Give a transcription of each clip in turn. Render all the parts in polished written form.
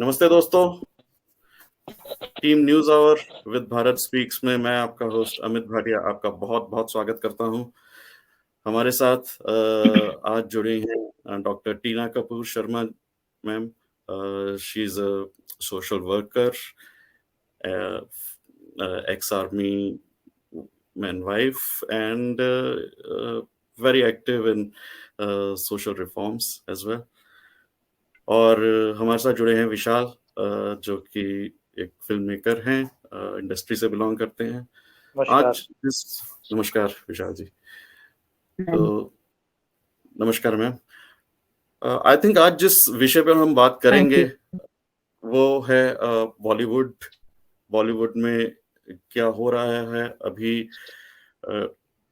नमस्ते दोस्तों, team news hour with Bharat speaks में मैं आपका होस्ट अमित भाटिया आपका बहुत बहुत स्वागत करता हूं। हमारे साथ आज जुड़ी हैं doctor Tina Kapoor Sharma ma'am. She is a social worker, ex army man wife and very active in social reforms as well। और हमारे साथ जुड़े हैं विशाल, जो कि एक फिल्म मेकर हैं, इंडस्ट्री से बिलोंग करते हैं। आज नमस्कार विशाल जी। तो नमस्कार मैम। आई थिंक आज जिस विषय पर हम बात करेंगे वो है बॉलीवुड में क्या हो रहा है अभी।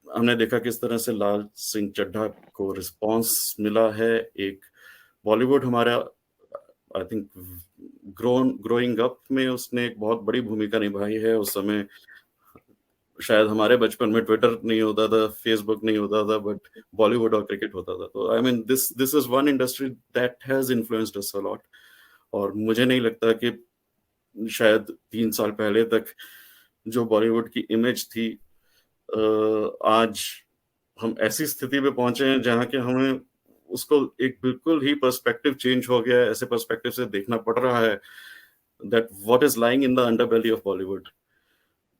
हमने देखा किस तरह से लाल सिंह चड्ढा को रिस्पांस मिला है। एक बॉलीवुड हमारा आई थिंक ग्रोइंग अप में उसने एक बहुत बड़ी भूमिका निभाई है। उस समय शायद हमारे बचपन में ट्विटर नहीं होता था, फेसबुक नहीं होता था, बट बॉलीवुड और क्रिकेट होता था। तो I mean this is one industry that has influenced us a lot. और मुझे नहीं लगता कि शायद 3 साल पहले तक जो बॉलीवुड की इमेज थी, आज हम ऐसी स्थिति पे पहुंचे हैं जहां के हमें उसको एक बिल्कुल ही पर्सपेक्टिव चेंज हो गया है। ऐसे पर्सपेक्टिव से देखना पड़ रहा है that what is lying in the underbelly of Bollywood.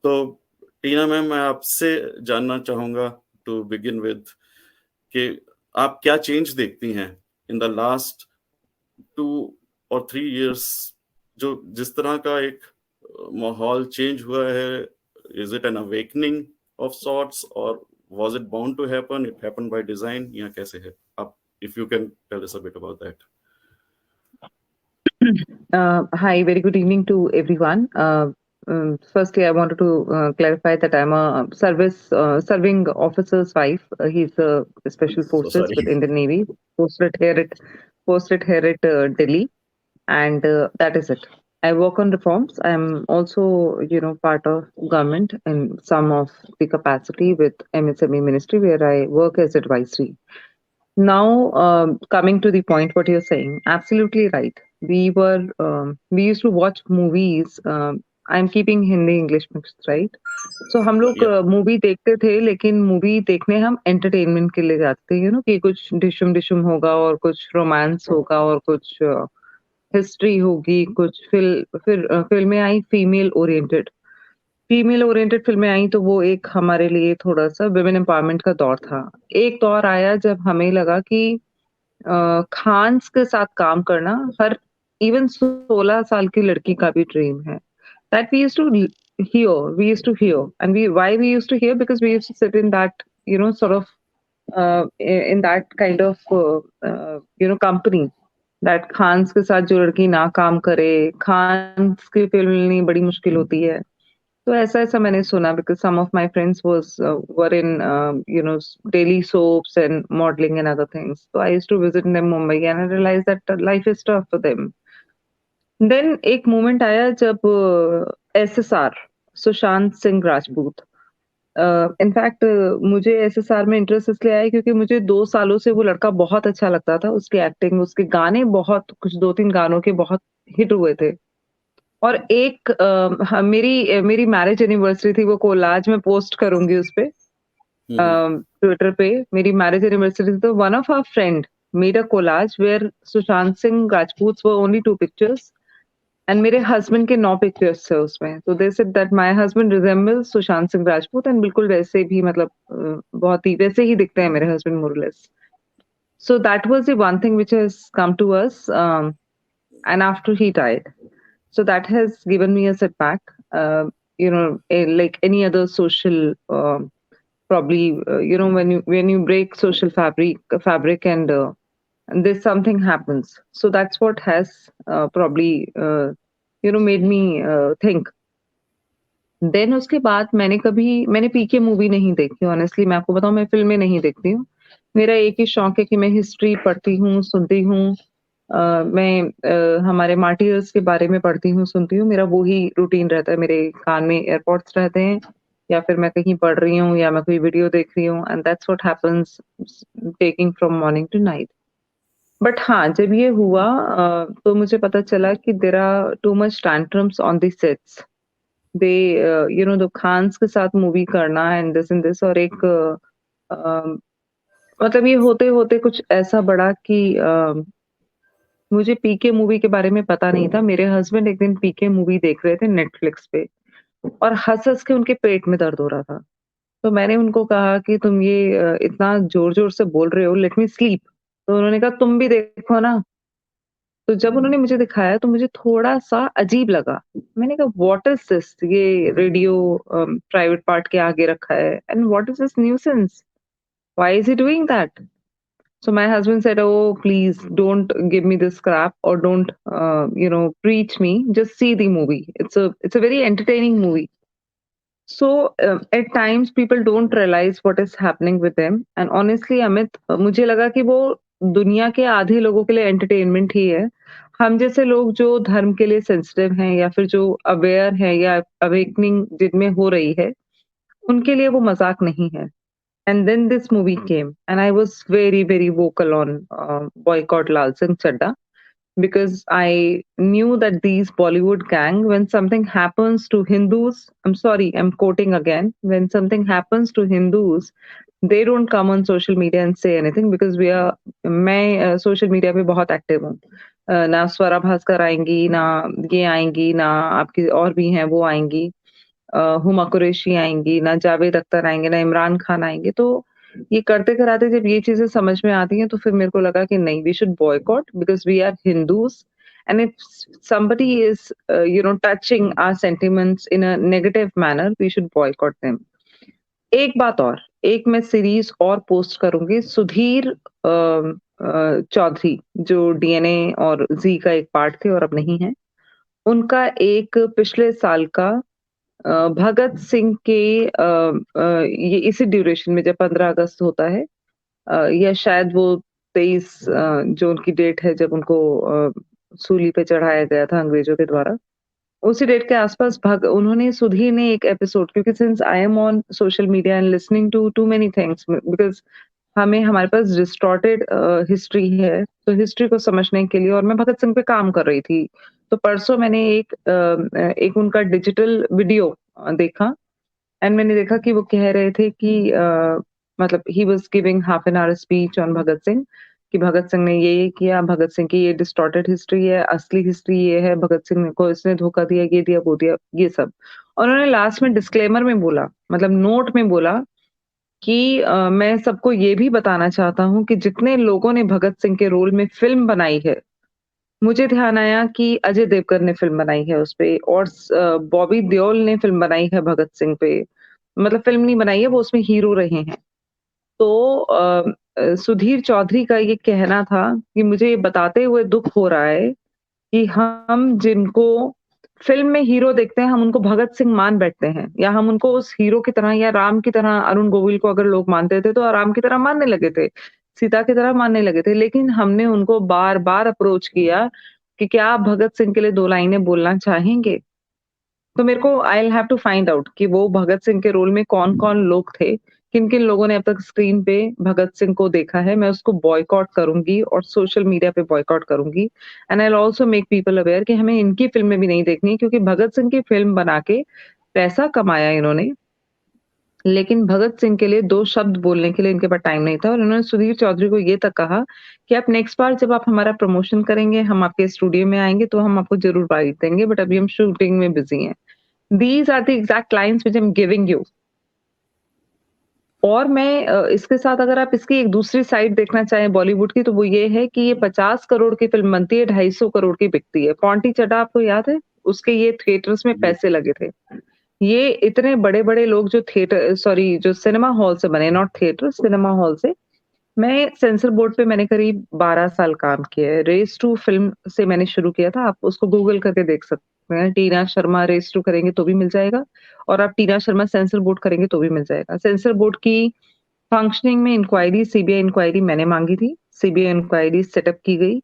तो टीना मैम, मैं आपसे जानना चाहूंगा टू बिगिन विद कि आप क्या चेंज देखती हैं इन द लास्ट 2 और 3 years, जो जिस तरह का एक माहौल चेंज हुआ है। Is it an awakening of sorts और was it bound to happen? It happened by design? या कैसे है? आप if you can tell us a bit about that. Hi, very good evening to everyone. Firstly, I wanted to clarify that I'm a serving officer's wife. He's a special forces with Indian Navy, posted here at Delhi, and that is it. I work on reforms. I'm also, part of government in some of the capacity with MSME ministry, where I work as advisory. Now, coming to the point, what you're saying, absolutely right. We used to watch movies. I'm keeping Hindi English mixed, right? So हम लोग movie देखते थे, लेकिन movie देखने हम entertainment के लिए जाते थे, कि कुछ डिशुम होगा और कुछ रोमांस होगा और कुछ हिस्ट्री होगी, कुछ फिर फिल्में आई फीमेल ओरिएंटेड फिल्में आई, तो वो एक हमारे लिए थोड़ा सा विमेन एम्पावरमेंट का दौर था। एक दौर आया जब हमें लगा कि खान्स के साथ काम करना हर इवन 16 साल की लड़की का भी ड्रीम है। That we used to hear, and why we used to hear, because we used to sit in that, sort of in that kind of company, that Khans के साथ जो लड़की ना काम करे, खान्स की फिल्म मिलनी बड़ी मुश्किल होती है। तो ऐसा मैंने सुना, because some of my friends were in daily soaps and modeling and other things. So I used to visit them Mumbai and I realized that life is tough for them. Then एक moment आया जब SSR, Sushant Singh Rajput. In fact मुझे SSR में interest इसलिए आया क्योंकि मुझे 2 सालों से वो लड़का बहुत अच्छा लगता था। उसकी एक्टिंग, उसके गाने बहुत, कुछ 2-3 गानों के बहुत हिट हुए थे। और एक मेरी मैरिज एनिवर्सरी थी, वो कोलाज में पोस्ट करूंगी उस पे ट्विटर पे। मेरी मैरिज एनिवर्सरी थी, तो one of our friend made a collage where Sushant Singh Rajput were only 2 pictures and मेरे हस्बैंड के 9 पिक्चर्स थे उसमें। तो they said that my husband resembles Sushant Singh Rajput, and बिल्कुल वैसे भी, मतलब बहुत ही वैसे ही दिखते हैं मेरे हस्बैंड मोर और less. So that was the one thing which has come to us, and after he died. So that has given me a setback. Like any other social, probably, when you break social fabric, and there's something happens. So that's what has probably made me think. Then उसके बाद मैंने पीके movie नहीं देखी। Honestly मैं आपको बताऊं, मैं फिल्में नहीं देखती हूँ। मेरा एक ही शौक है कि मैं हिस्ट्री पढ़ती हूँ, सुनती हूँ। मैं हमारे मार्टियर्स के बारे में पढ़ती हूँ, सुनती हूँ। मेरा वो ही रूटीन रहता है। मेरे कान में एयरपॉड्स रहते हैं, या फिर मैं कहीं पढ़ रही हूँ, या मैं कोई वीडियो देख रही हूँ, and that's what happens taking from morning to night. But हाँ, जब ये हुआ तो मुझे पता चला कि there are too much tantrums on the sets. They the Khans के साथ मूवी करना एंड दिस और एक मतलब ये होते-होते कुछ ऐसा बढ़ा कि मुझे पीके मूवी के बारे में पता नहीं था। मेरे हस्बैंड एक दिन पीके मूवी देख रहे थे नेटफ्लिक्स पे और हँस-हँस के उनके पेट में दर्द हो रहा था। तो मैंने उनको कहा कि तुम ये इतना ज़ोर-ज़ोर से बोल रहे हो, लेट मी स्लीप। तो उन्होंने कहा तुम भी देखो ना। तो जब उन्होंने मुझे दिखाया तो मुझे थोड़ा-सा अजीब लगा। मैंने कहा व्हाट इज़ दिस? ये रेडियो प्राइवेट पार्ट के आगे रखा है and what is this nuisance? Why is he doing that? So my husband said, "Oh, please don't give me this crap or don't, preach me. Just see the movie. It's a very entertaining movie." So at times people don't realize what is happening with them. And honestly, Amit, मुझे लगा कि वो दुनिया के आधे लोगों के लिए एंटरटेनमेंट ही है। हम जैसे लोग जो धर्म के लिए सेंसिटिव हैं या फिर जो अवेयर हैं या अवेकनिंग जिनमें हो रही है, उनके लिए वो मजाक नहीं है। And then this movie came, and I was very, very vocal on boycott Lal Singh Chadda because I knew that these Bollywood gang, when something happens to Hindus, I'm sorry, I'm quoting again, when something happens to Hindus, they don't come on social media and say anything because मैं social media पे बहुत active हूँ। ना स्वरा भास्कर आएंगी, ना ये आएंगी, ना आपकी और भी हैं वो आएंगी। हुमा कुरैशी आएँगी, ना जावेद अख्तर आएँगे, ना इमरान खान आएँगे। तो ये करते-कराते जब ये चीज़ें समझ में आती हैं, तो फिर मेरे को लगा कि नहीं, we should boycott because we are Hindus and if somebody is, touching our sentiments in a negative manner, we should boycott them. एक बात और, एक मैं सीरीज़ और पोस्ट करूँगी, सुधीर चौधरी जो डीएनए और ज़ी का एक पार्ट थे और अब नहीं हैं। उनका एक पिछले साल का भगत सिंह के ये इसी ड्यूरेशन में जब 15 अगस्त होता है, या शायद वो 23 जो उनकी डेट है जब उनको सूली पे चढ़ाया गया था अंग्रेजों के द्वारा, उसी डेट के आसपास भग उन्होंने सुधीर ने एक एपिसोड, क्योंकि since I am on social media and listening to too many things because हमारे पास डिस्टॉर्टेड हिस्ट्री है, तो हिस्ट्री को समझने के लिए और मैं भगत सिंह पे काम कर रही थी। तो परसों मैंने एक उनका डिजिटल वीडियो देखा एंड मैंने देखा कि वो कह रहे थे कि मतलब he was giving half an hour speech on Bhagat Singh कि भगत सिंह ने ये किया, भगत सिंह की ये डिस्टॉर्टेड हिस्ट्री है, असली हिस्ट्री ये है, भगत सिंह को इसने धोखा दिया, ये दिया, वो दिया, ये सब। और उन्होंने लास्ट में डिस्क्लेमर में बोला, मतलब नोट में बोला कि मैं सबको ये भी बताना चाहता हूँ कि जितने लोगों ने भगत सिंह के रोल में फ़िल्म बनाई है, मुझे ध्यान आया कि अजय देवगन ने फ़िल्म बनाई है उसपे और बॉबी देओल ने फ़िल्म बनाई है भगत सिंह पे। मतलब फ़िल्म नहीं बनाई है, वो उसमें हीरो रहे हैं। तो सुधीर चौधरी का ये कहना था कि मुझे ये बताते हुए दुःख हो रहा है कि हम जिनको फ़िल्म में हीरो देखते हैं, हम उनको भगत सिंह मान बैठते हैं या हम उनको उस हीरो की तरह या राम की तरह अरुण गोविल को अगर लोग मानते थे, तो राम की तरह मानने लगे थे, सीता की तरह मानने लगे थे। लेकिन हमने उनको बार-बार अप्रोच किया कि क्या आप भगत सिंह के लिए 2 लाइनें बोलना चाहेंगे? तो मेरे को I will have to find out कि वो भगत सिंह के रोल में कौन-कौन लोग थे, किन-किन लोगों ने अब तक स्क्रीन पे भगत सिंह को देखा है। मैं उसको बॉयकॉट करूँगी और सोशल मीडिया पे बॉयकॉट करूँगी and I will also make people aware कि हमें इनकी फ़िल्में भी नहीं देखनी क्योंकि भगत सिंह की फ़िल्म बना के पैसा कमाया इन्होंने, लेकिन भगत सिंह के लिए 2 शब्द बोलने के लिए इनके पास टाइम नहीं था और उन्होंने सुधीर चौधरी को ये तक कहा कि आप नेक्स्ट बार जब आप हमारा प्रमोशन करेंगे, हम आपके स्टूडियो में आएँगे तो हम आपको ज़रूर बाइट देंगे, बट अभी हम शूटिंग में बिज़ी हैं। These are the exact lines which I'm giving you. और मैं इसके साथ अगर आप इसकी एक दूसरी साइड देखना चाहें बॉलीवुड की, तो वो ये है कि ये 50 करोड़ की फ़िल्म बनती है, 250 करोड़ की बिकती है। पौंटी चड्ढा आपको याद है? उसके ये थिएटर्स में जी। पैसे लगे थे। ये इतने बड़े-बड़े लोग जो जो सिनेमा हॉल से बने, नॉट थिएटर, सिनेमा हॉल से। मैं सेंसर बोर्ड पे मैंने करीब 12 साल काम किया है। रेस टू फ़िल्म से मैंने शुरू किया था, आप उसको गूगल करके देख सकते हैं। टीना शर्मा रेस टू करेंगे तो भी मिल जाएगा और आप टीना शर्मा सेंसर बोर्ड करेंगे तो भी मिल जाएगा। सेंसर बोर्ड की फंक्शनिंग में इंक्वायरी, सीबीआई इंक्वायरी मैंने माँगी थी। सीबीआई इंक्वायरी सेटअप की गई।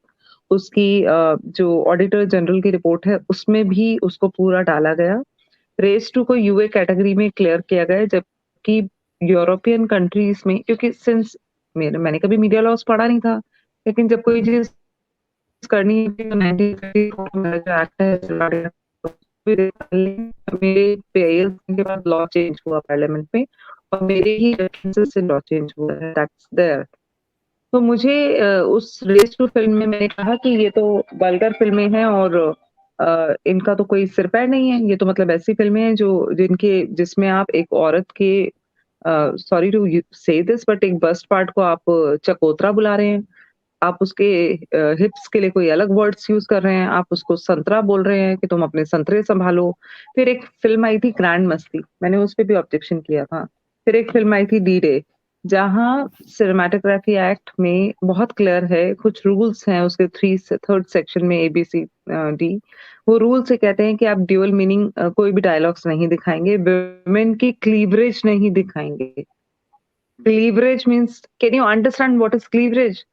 उसकी जो ऑडिटर जनरल की रिपोर्ट है, उसमें भी उसको पूरा डाला गया। रेस टू को यूए कैटेगरी में क्लियर किया गया है, जबकि यूरोपियन कंट्रीज़ में, क्योंकि सिंस मैंने कभी मीडिया लॉज़ पढ़ा नहीं था। लेकिन जब कोई चीज़ करनी है तो 1934 में जो एक्ट है सिलवाड़े मेरे पेयर्स के बाद लॉ चेंज हुआ पार्लियामेंट में और मेरे ही रेफरेंसेस से लॉ चेंज हुआ है, दैट्स देयर। तो मुझे उस रेस टू फ़िल्म में मैंने कहा कि ये तो वल्गर फ़िल्में हैं और इनका तो कोई सिर-पैर नहीं है। ये तो मतलब ऐसी फ़िल्में हैं जो जिसमें आप एक औरत के sorry to say this but एक बस्ट पार्ट को आप चकोतरा बुला रहे हैं। आप उसके हिप्स के लिए कोई अलग वर्ड्स यूज़ कर रहे हैं, आप उसको संतरा बोल रहे हैं कि तुम अपने संतरे सँभालो। फिर एक फ़िल्म आई थी ग्रैंड मस्ती, मैंने उस पे भी ऑब्जेक्शन किया था। फिर एक फ़िल्म आई थी डी-डे, जहाँ सिनेमैटोग्राफी एक्ट में बहुत क्लियर है, कुछ रूल्स हैं उसके 3 सेक्शन में डी। वो रूल से कहते हैं कि आप ड्यूअल मीनिंग कोई भी डायलॉग्स नहीं दिखाएँगे, वुमेन की क्लीवरेज नहीं दिखाएँगे। Cleavage means can you understand what is cleavage?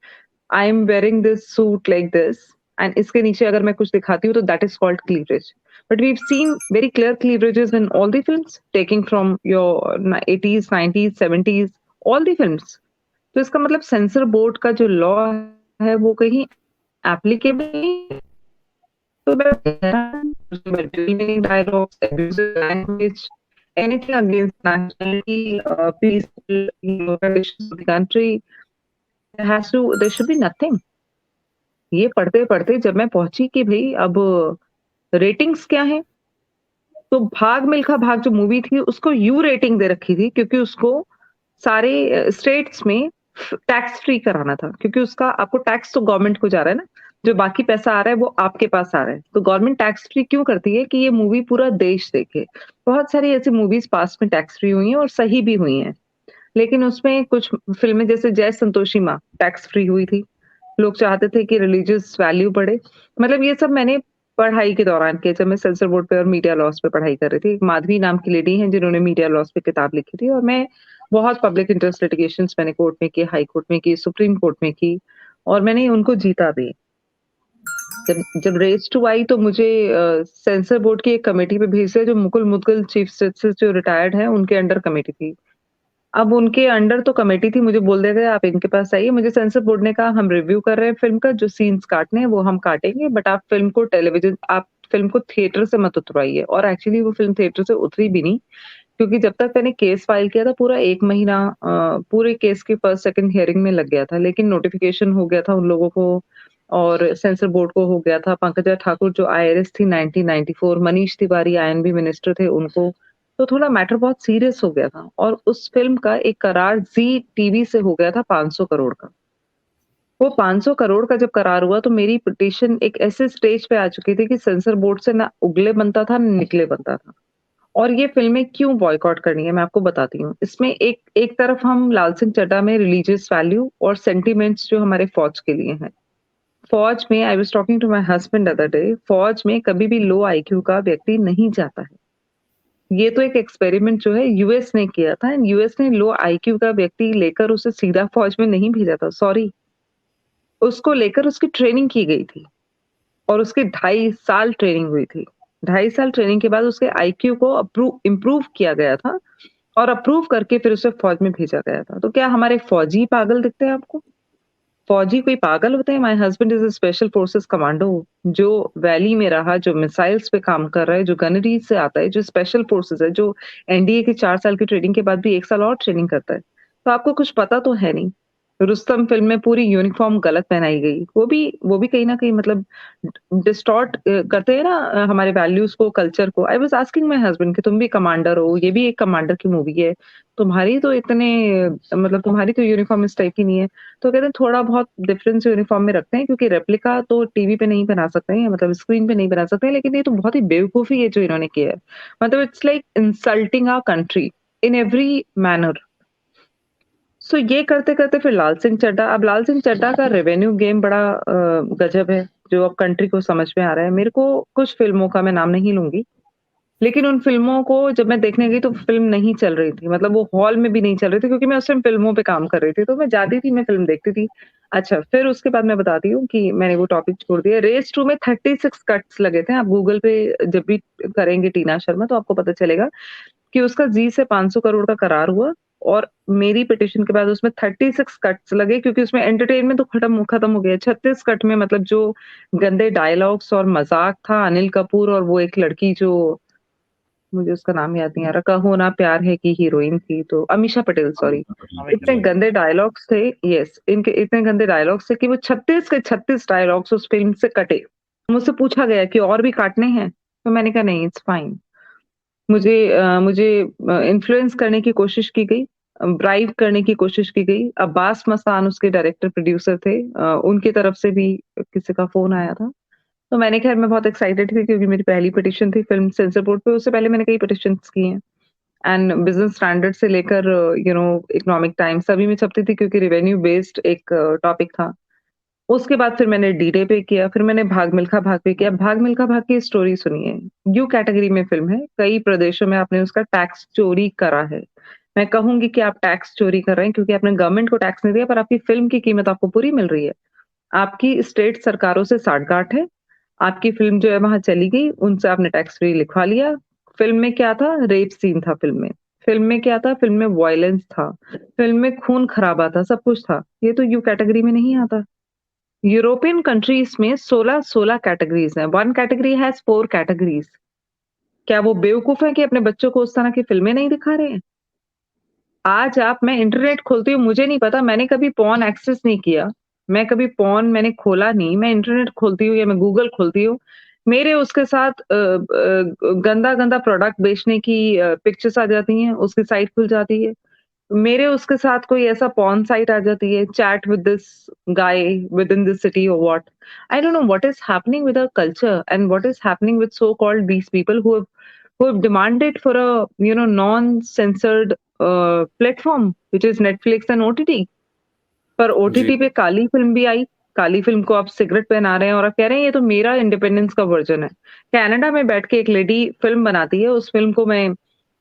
I am wearing this suit like this and इसके नीचे अगर मैं कुछ दिखाती हूँ तो that is called cleavage but we seen very clear cleavages in all the films taking from your 80s 90s 70s all the films तो इसका मतलब सेंसर बोर्ड का जो लॉ है वो कहीं एप्लीकेबल नहीं है। तो dialogues abusive language anything against nationality peaceful traditions of the country there should be nothing। ये पढ़ते-पढ़ते जब मैं पहुँची कि भई अब रेटिंग्स क्या हैं? तो भाग मिल्खा भाग जो मूवी थी उसको यू रेटिंग दे रखी थी क्योंकि उसको सारे स्टेट्स में टैक्स फ्री कराना था क्योंकि उसका आपको टैक्स तो गवर्नमेंट को जा रहा है ना, जो बाकी पैसा आ रहा है वो आपके पास आ रहा है। तो गवर्नमेंट टैक्स फ्री क्यों करती है कि ये मूवी पूरा देश देखे। बहुत सारी ऐसी मूवीज़ पास्ट में टैक्स फ्री हुई हैं और सही भी हुई हैं। लेकिन उसमें कुछ फ़िल्में जैसे जय संतोषी माँ टैक्स फ्री हुई थी। लोग चाहते थे कि रिलीजियस वैल्यू बढ़े। मतलब ये सब मैंने पढ़ाई के दौरान किया जब मैं सेंसर बोर्ड पे और मीडिया लॉज़ पे पढ़ाई कर रही थी। एक माधवी नाम की लेडी हैं जिन्होंने मीडिया लॉज़ पे किताब लिखी थी और मैं बहुत पब्लिक इंटरेस्ट लिटिगेशंस मैंने कोर्ट में की, हाई कोर्ट में की, सुप्रीम कोर्ट में की और मैंने उनको जीता भी। जब जब रेस टू आई तो मुझे सेंसर बोर्ड की एक कमेटी पे भेज दिया जो मुकुल मुदगल चीफ जस्टिस जो रिटायर्ड हैं उनके अंडर कमेटी थी। अब उनके अंडर तो कमेटी थी, मुझे बोल दिया गया आप इनके पास आइए, मुझे सेंसर बोर्ड ने कहा हम रिव्यू कर रहे हैं फ़िल्म का, जो सीन्स काटने हैं वो हम काटेंगे बट आप फ़िल्म को थिएटर से मत उतरवाइए और एक्चुअली वो फ़िल्म थिएटर से उतरी भी नहीं, क्योंकि जब तक मैंने केस फाइल किया था पूरा 1 महीना पूरे केस के फर्स्ट सेकंड हियरिंग में लग गया था, लेकिन नोटिफ़िकेशन हो गया था उन लोगों को और सेंसर बोर्ड को हो गया था, पंकजा ठाकुर जो आईआरएस थी 1994, मनीष तिवारी आईएनबी मिनिस्टर थे उनको तो थोड़ा मैटर बहुत सीरियस हो गया था और उस फ़िल्म का एक करार ज़ी टीवी से हो गया था 500 करोड़ का। वो 500 करोड़ का जब करार हुआ तो मेरी पिटीशन एक ऐसे स्टेज पे आ चुकी थी कि सेंसर बोर्ड से ना उगले बनता था, ना निकले बनता था। और ये फ़िल्में क्यों बॉयकॉट करनी है मैं आपको बताती हूँ। इसमें एक एक तरफ हम लाल सिंह चड्ढा में रिलीजियस वैल्यू और सेंटिमेंट्स जो हमारे फ़ौज के लिए हैं। फ़ौज में I was talking to my husband the other day, फ़ौज में कभी भी लो आईक्यू का व्यक्ति नहीं जाता है। ये तो एक एक्सपेरिमेंट जो है यूएस ने किया था एंड यूएस ने लो आईक्यू का व्यक्ति लेकर उसे सीधा फौज में नहीं भेजा था, सॉरी। उसको लेकर उसकी ट्रेनिंग की गई थी और उसकी 2.5 साल ट्रेनिंग हुई थी। 2.5 साल ट्रेनिंग के बाद उसके आईक्यू को इम्प्रूव किया गया था और अप्रूव करके फिर उसे फौज में भेजा गया था। तो क्या हमारे फौजी पागल दिखते हैं आपको? फौजी कोई पागल होते हैं? My husband is a special forces commando जो वैली में रहा, जो मिसाइल्स पे काम कर रहा है, जो गनरी से आता है, जो स्पेशल फोर्सेस है, जो एनडीए की 4 साल की ट्रेनिंग के बाद भी 1 साल और ट्रेनिंग करता है। तो आपको कुछ पता तो है नहीं। रुस्तम फ़िल्म में पूरी यूनिफ़ॉर्म गलत पहनाई गई। वो भी कहीं न कहीं मतलब डिस्टॉर्ट करते हैं ना हमारे वैल्यूज़ को, कल्चर को। I was asking my husband कि तुम भी कमांडर हो, ये भी एक कमांडर की मूवी है। तुम्हारी तो इतने मतलब तुम्हारी तो यूनिफ़ॉर्म इस टाइप की नहीं है। तो कहते हैं थोड़ा बहुत डिफरेंस यूनिफ़ॉर्म में रखते हैं क्योंकि रेप्लिका तो टीवी पे नहीं बना सकते हैं मतलब स्क्रीन पे नहीं बना सकते हैं, लेकिन ये तो बहुत ही बेवकूफ़ी है जो इन्होंने किया है। मतलब it's like insulting our country in every manner. So ये करते-करते फिर लाल सिंह चड्ढा अब लाल सिंह चड्ढा का रेवेन्यू गेम बड़ा गज़ब है, जो अब कंट्री को समझ में आ रहा है। मेरे को कुछ फ़िल्मों का मैं नाम नहीं लूँगी, लेकिन उन फ़िल्मों को जब मैं देखने गई तो फ़िल्म नहीं चल रही थी, मतलब वो हॉल में भी नहीं चल रही थी क्योंकि मैं उस टाइम फ़िल्मों पे काम कर रही थी, तो मैं जाती थी, मैं फ़िल्म देखती थी। अच्छा, फिर उसके बाद मैं बताती हूँ कि मैंने वो टॉपिक छोड़ दिया। रेस 2 में 36 कट्स लगे थे, आप गूगल पे जब भी करेंगे टीना शर्मा तो आपको पता चलेगा कि उसका ज़ी से 500 करोड़ का करार हुआ और मेरी पिटीशन के बाद उसमें 36 कट्स लगे, क्योंकि उसमें एंटरटेनमेंट तो खत्म हो गया। 36 कट में मतलब जो गंदे डायलॉग्स और मज़ाक था, अनिल कपूर और वो एक लड़की जो मुझे उसका नाम याद नहीं आ रहा, कहो ना प्यार है की हीरोइन थी, तो अमीषा पटेल, सॉरी। इतने गंदे डायलॉग्स थे, यस, इनके इतने गंदे डायलॉग्स थे कि वो 36 के 36 डायलॉग्स उस फ़िल्म से कटे। मुझसे पूछा गया कि और भी काटने हैं? तो मैंने कहा नहीं, इट्स फाइन। मुझे इन्फ्लुएंस करने की कोशिश की गई, ब्राइब करने की कोशिश की गई। अब्बास मस्तान उसके डायरेक्टर प्रोड्यूसर थे, उनकी तरफ से भी किसी का फ़ोन आया था। तो मैंने खैर मैं बहुत एक्साइटेड थी, क्योंकि मेरी पहली पिटीशन थी फ़िल्म सेंसर बोर्ड पे, उससे पहले मैंने कई पिटीशन्स की हैं। एंड बिज़नेस स्टैंडर्ड से लेकर इकोनॉमिक टाइम्स सभी में छपती थी, क्योंकि रेवेन्यू बेस्ड एक टॉपिक था। उसके बाद फिर मैंने डी-डे पे किया, फिर मैंने भाग मिल्खा भाग पे किया। भाग मिल्खा भाग की स्टोरी सुनिए। यू कैटेगरी में फ़िल्म है, कई प्रदेशों में आपने उसका टैक्स चोरी करा है। मैं कहूँगी कि आप टैक्स चोरी कर रहे हैं, क्योंकि आपने गवर्नमेंट को टैक्स नहीं दिया, पर आपकी फ़िल्म की कीमत आपको पूरी मिल रही है। आपकी स्टेट सरकारों से साठगांठ है, आपकी फ़िल्म जो है वहाँ चली गई, उनसे आपने टैक्स फ्री लिखवा लिया। फ़िल्म में क्या था? रेप सीन था फ़िल्म में। फ़िल्म में क्या था? फ़िल्म में वॉयलेंस था। फ़िल्म में खून-खराबा था, सब कुछ था। ये तो यू कैटेगरी में नहीं आता। यूरोपियन कंट्रीज़ में 16-16 कैटेगरीज़ हैं। One category has 4 categories. क्या वो बेवकूफ़ हैं कि अपने बच्चों को उस तरह की फ़िल्में नहीं दिखा रहे हैं? आज आप मैं इंटरनेट खोलती हूँ, मुझे नहीं पता, मैंने कभी पॉर्न एक्सेस नहीं किया। मैं कभी पॉर्न मैंने खोला नहीं, मैं इंटरनेट खोलती हूँ या मैं गूगल खोलती हूँ। मेरे उसके साथ गंदा-गंदा प्रोडक्ट बेचने की पिक्चर्स आ जाती हैं, उसकी साइट खुल जाती है। मेरे उसके साथ कोई ऐसा पॉर्न साइट आ जाती है, chat with this guy within this city or what. I don't know what is happening with our culture and what is happening with so called these people who have demanded for a non-censored platform which is Netflix and OTT। पर जी, OTT पे काली film भी आई। काली film को आप cigarette पहना रहे हैं और आप कह रहे हैं ये तो मेरा इंडिपेंडेंस का वर्ज़न है। कनाडा में बैठ के एक लेडी फ़िल्म बनाती है, उस फ़िल्म को मैं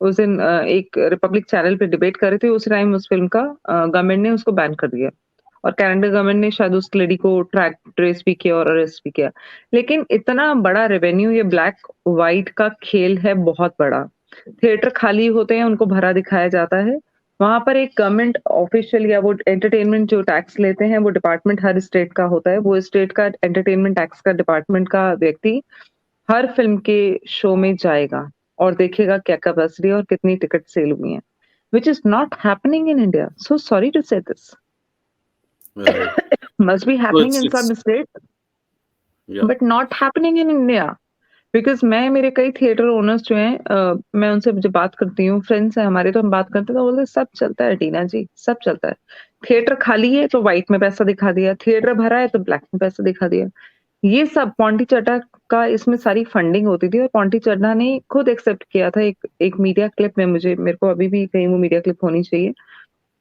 उस दिन एक रिपब्लिक चैनल पे डिबेट कर रही थी, उस टाइम उस फ़िल्म का गवर्नमेंट ने उसको बैन कर दिया। और कनाडा गवर्नमेंट ने शायद उस लेडी को ट्रेस भी किया और अरेस्ट भी किया। लेकिन इतना बड़ा रेवेन्यू, ये ब्लैक व्हाइट का खेल है बहुत बड़ा। थिएटर खाली होते हैं, उनको भरा दिखाया जाता है। वहाँ पर एक गवर्नमेंट ऑफिशियल या वो एंटरटेनमेंट जो टैक्स लेते हैं, वो डिपार्टमेंट हर स्टेट का होता है। वो स्टेट का एंटरटेनमेंट टैक्स का डिपार्टमेंट का व्यक्ति हर फ़िल्म के शो में जाएगा और देखेगा क्या कैपेसिटी है और कितनी टिकट सेल हुई हैं, which is not happening in India. So sorry to say this. Right. Must be तो happening in some state, या but not happening in India। Because मैं मेरे कई थिएटर ओनर्स जो हैं मैं उनसे जब बात करती हूँ, फ्रेंड्स हैं हमारे, तो हम बात करते हैं तो बोलते हैं सब चलता है टीना जी, सब चलता है। थिएटर खाली है तो व्हाइट में पैसा दिखा दिया, थिएटर भरा है तो ब्लैक में पैसा दिखा दिया। ये सब पॉन्टी चड्ढा का इसमें सारी फंडिंग होती थी और पॉन्टी चड्ढा ने खुद एक्सेप्ट किया था। एक एक मीडिया क्लिप में मेरे को अभी भी कहीं वो मीडिया क्लिप होनी चाहिए।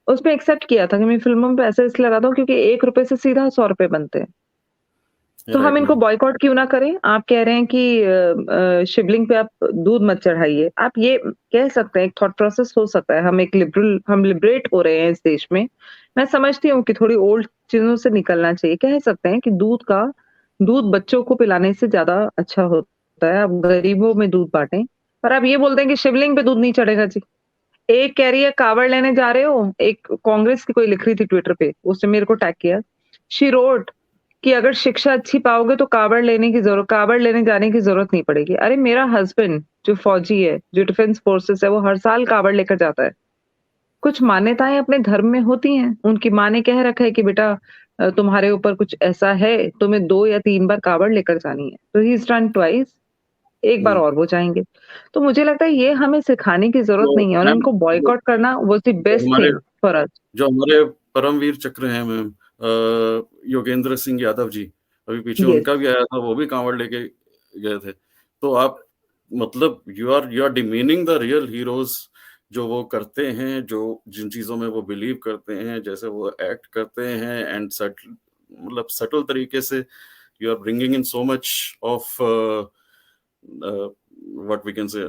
उसमें एक्सेप्ट किया था कि मैं फ़िल्मों में पैसा इसलिए लगाता हूँ क्योंकि ₹1 से सीधा ₹100 बनते हैं। तो हम राइट इनको मैम। बॉयकॉट क्यों ना करें? आप कह रहे हैं कि शिवलिंग पे आप दूध मत चढ़ाइए। आप ये कह सकते हैं, एक थॉट प्रोसेस हो सकता है। हम लिबरेट हो रहे हैं इस देश में। मैं समझती हूँ कि थोड़ी ओल्ड चीज़ों से निकलना चाहिए। कह सकते हैं कि दूध बच्चों को पिलाने से ज़्यादा अच्छा होता है। आप गरीबों में दूध बाँटें। पर आप ये बोलते हैं कि शिवलिंग पे दूध नहीं चढ़ेगा जी। एक कह रही है कावड़ लेने जा रहे हो, एक कांग्रेस की कोई लिख रही थी ट्विटर पे, उसने मेरे को टैग किया। शी रोट कि अगर शिक्षा अच्छी पाओगे तो कावड़ लेने जाने की ज़रूरत नहीं पड़ेगी। अरे मेरा हस्बैंड जो फौजी है, जो डिफेंस फोर्सेस है, वो हर साल कावड़ लेकर जाता है। कुछ मान्यताएँ अपने धर्म में होती हैं। उनकी माँ ने कह रखा है कि बेटा तुम्हारे ऊपर कुछ ऐसा है, तुम्हें 2 या 3 बार कावड़ लेकर जानी है। तो ही इज़ डन ट्वाइस, एक बार हुँ। और वो जाएँगे। तो मुझे लगता है ये हमें सिखाने की ज़रूरत तो नहीं है और मैम, इनको जो बॉयकॉट करना वाज़ द जो बेस्ट हमारे थिंग फॉर अस। जो हमारे परमवीर चक्र हैं मैम, योगेंद्र सिंह यादव जी, अभी पीछे येस। उनका भी आया था, वो भी काँवड़ लेके गए थे। तो आप मतलब you are demeaning the real heroes, जो वो करते हैं, जो जिन चीज़ों में वो बिलीव करते हैं, जैसे वो एक्ट करते हैं एंड मतलब सटल तरीके से you are bringing in so much of what we can say